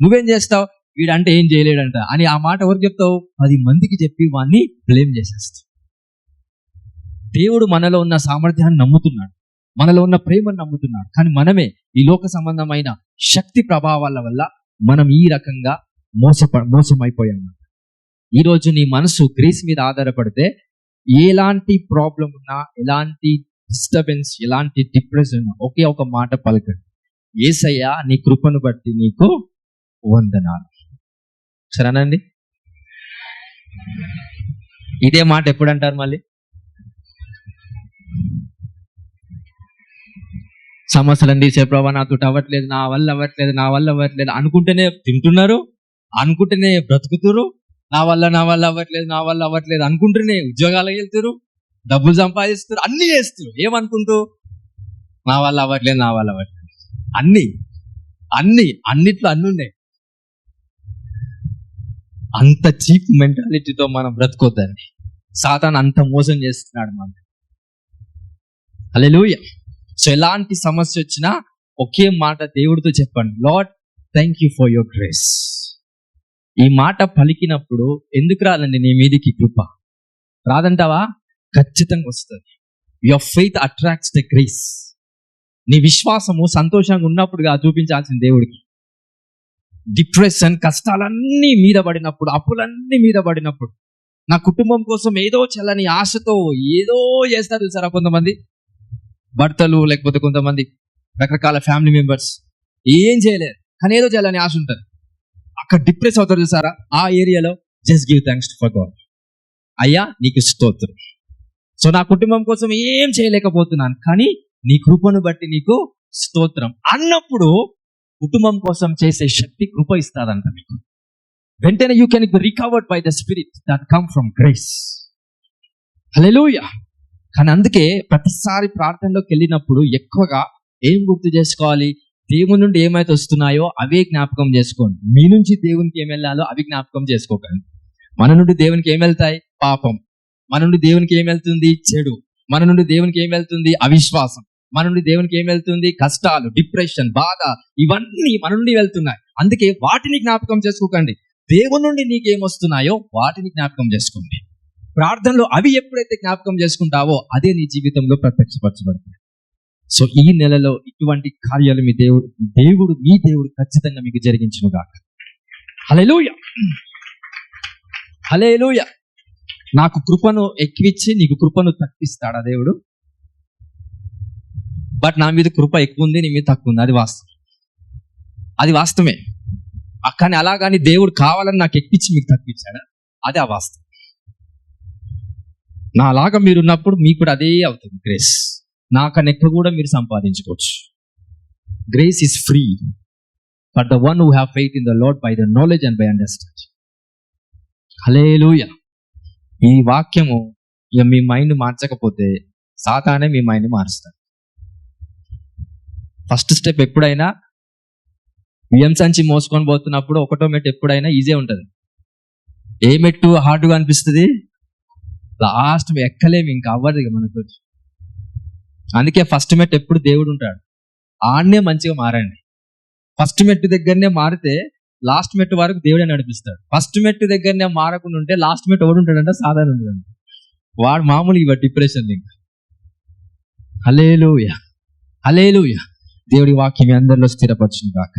నువ్వేం చేస్తావు? వీడంటే ఏం చేయలేడంట అని ఆ మాట ఎవరికి చెప్తావు? 10 మందికి చెప్పి వాడిని బ్లేమ్ చేసేస్తావు. దేవుడు మనలో ఉన్న సామర్థ్యాన్ని నమ్ముతున్నాడు, మనలో ఉన్న ప్రేమను నమ్ముతున్నాడు. కానీ మనమే ఈ లోక సంబంధమైన శక్తి ప్రభావాల వల్ల మనం ఈ రకంగా మోసమైపోయాము. ఈరోజు నీ మనసు గ్రేస్ మీద ఆధారపడితే ఎలాంటి ప్రాబ్లం ఉన్నా, ఎలాంటి డిస్టర్బెన్స్, ఎలాంటి డిప్రెషన్ ఒకే ఒక మాట పలకండి: యేసయ్యా నీ కృపను బట్టి నీకు వందనాలు. సరేనండి? ఇదే మాట ఎప్పుడు అంటారు మళ్ళీ? సమస్యలండి ప్రభా నాతో అవ్వట్లేదు, నా వల్ల అవ్వట్లేదు అనుకుంటేనే తింటున్నారు, అనుకుంటేనే బ్రతుకుతురు. నా వల్ల అవ్వట్లేదు అనుకుంటూనే ఉద్యోగాలకు వెళ్తారు, డబ్బులు సంపాదిస్తారు, అన్ని చేస్తారు. ఏమనుకుంటూ? నా వల్ల అవ్వట్లేదు అన్నిట్లో అన్ని ఉన్నాయి. అంత చీప్ మెంటాలిటీతో మనం బ్రతుకోద్దండి. సాతాను అంత మోసం చేస్తున్నాడు మనం. హల్లెలూయా. సో ఎలాంటి సమస్య వచ్చినా ఒకే మాట దేవుడితో చెప్పండి: lord thank you for your grace. ఈ మాట పలికినప్పుడు ఎందుకు రాదండి నీ మీదికి కృప? రాదంటావా? ఖచ్చితంగా వస్తుంది. Your faith attracts the grace. నీ విశ్వాసము సంతోషంగా ఉన్నప్పుడు చూపించాల్సిన దేవుడికి. డిప్రెషన్, కష్టాలన్నీ మీద పడినప్పుడు, అప్పులన్నీ మీద పడినప్పుడు, నా కుటుంబం కోసం ఏదో చల్లని ఆశతో ఏదో చేస్తారు చూసారా కొంతమంది భర్తలు, లేకపోతే కొంతమంది రకరకాల ఫ్యామిలీ మెంబర్స్ ఏం చేయలేరు, కానీ ఏదో చేయాలని ఆశ ఉంటుంది. అక్కడ డిప్రెస్ అవుతారు చూసారా, ఆ ఏరియాలో just give thanks for God. అయ్యా నీకు స్తోత్రం, సో నా కుటుంబం కోసం ఏం చేయలేకపోతున్నాను, కానీ నీ కృపను బట్టి నీకు స్తోత్రం అన్నప్పుడు కుటుంబం కోసం చేసే శక్తి కృప ఇస్తాదంట మీకు. వెంటనే you can recovered by the spirit that come from grace. Hallelujah. కానీ అందుకే ప్రతిసారి ప్రార్థనలోకి వెళ్ళినప్పుడు ఎక్కువగా ఏం గుర్తు చేసుకోవాలి, దేవుని నుండి ఏమైతే వస్తున్నాయో అవే జ్ఞాపకం చేసుకోండి. మీ నుంచి దేవునికి ఏం వెళ్ళాలో అవి జ్ఞాపకం చేసుకోకండి. మన నుండి దేవునికి ఏం వెళ్తాయి? పాపం. మన నుండి దేవునికి ఏం వెళ్తుంది? చెడు. మన నుండి దేవునికి ఏం వెళ్తుంది? అవిశ్వాసం. మన నుండి దేవునికి ఏం వెళ్తుంది? కష్టాలు, డిప్రెషన్, బాధ, ఇవన్నీ మన నుండి వెళ్తున్నాయి. అందుకే వాటిని జ్ఞాపకం చేసుకోకండి. దేవుని నుండి నీకేమొస్తున్నాయో వాటిని జ్ఞాపకం చేసుకోండి. ప్రార్థనలో అవి ఎప్పుడైతే జ్ఞాపకం చేసుకుంటావో అదే నీ జీవితంలో ప్రత్యక్షపరచబడుతుంది. సో ఈ నెలలో ఇటువంటి కార్యాలు మీ దేవుడు ఖచ్చితంగా మీకు జరిగించునుగాక. హల్లెలూయా, హల్లెలూయా. నాకు కృపను ఎక్కువిచ్చి నీకు కృపను తగ్గిస్తాడా దేవుడు? బట్ నా మీద కృప ఎక్కువ ఉంది, నీ మీద తక్కువ ఉంది, అది వాస్తవమే. కానీ అలాగాని దేవుడు కావాలని నాకు ఎక్కించి మీకు తగ్గించాడా? అది అవాస్తవం. నా అలాగా మీరున్నప్పుడు మీకు కూడా అదే అవుతుంది గ్రేస్. నాకన్నా ఎక్కువ కూడా మీరు సంపాదించుకోవచ్చు. Grace is free for the one who have faith in the Lord by the knowledge and by understanding. Hallelujah. ఈ వాక్యము ఇక మీ మైండ్ మార్చకపోతే సాతానే మీ మైండ్ మారుస్తాడు. ఫస్ట్ స్టెప్ ఎప్పుడైనా బియ్యం సంచి మోసుకొని పోతున్నప్పుడు ఒకటో మెట్టు ఎప్పుడైనా ఈజీ ఉంటుంది. ఏ మెట్టు హార్డ్గా అనిపిస్తుంది? లాస్ట్ ఎక్కలేము, ఇంకా అవ్వదు ఇక మనతో. అందుకే ఫస్ట్ మెట్టు ఎప్పుడు దేవుడు ఉంటాడు, ఆడనే మంచిగా మారండి. ఫస్ట్ మెట్టు దగ్గరనే మారితే లాస్ట్ మెట్టు వరకు దేవుడే నడిపిస్తాడు. ఫస్ట్ మెట్టు దగ్గరనే మారకుండా ఉంటే లాస్ట్ మెట్టు ఎవడు ఉంటాడంటే సాధారణ ఉంటాడు, వాడు మామూలు ఇవ్వ డిప్రెషన్. ఇంకా హల్లెలూయా, హల్లెలూయా. దేవుడి వాక్యం మీ అందరిలో స్థిరపరచును గాక.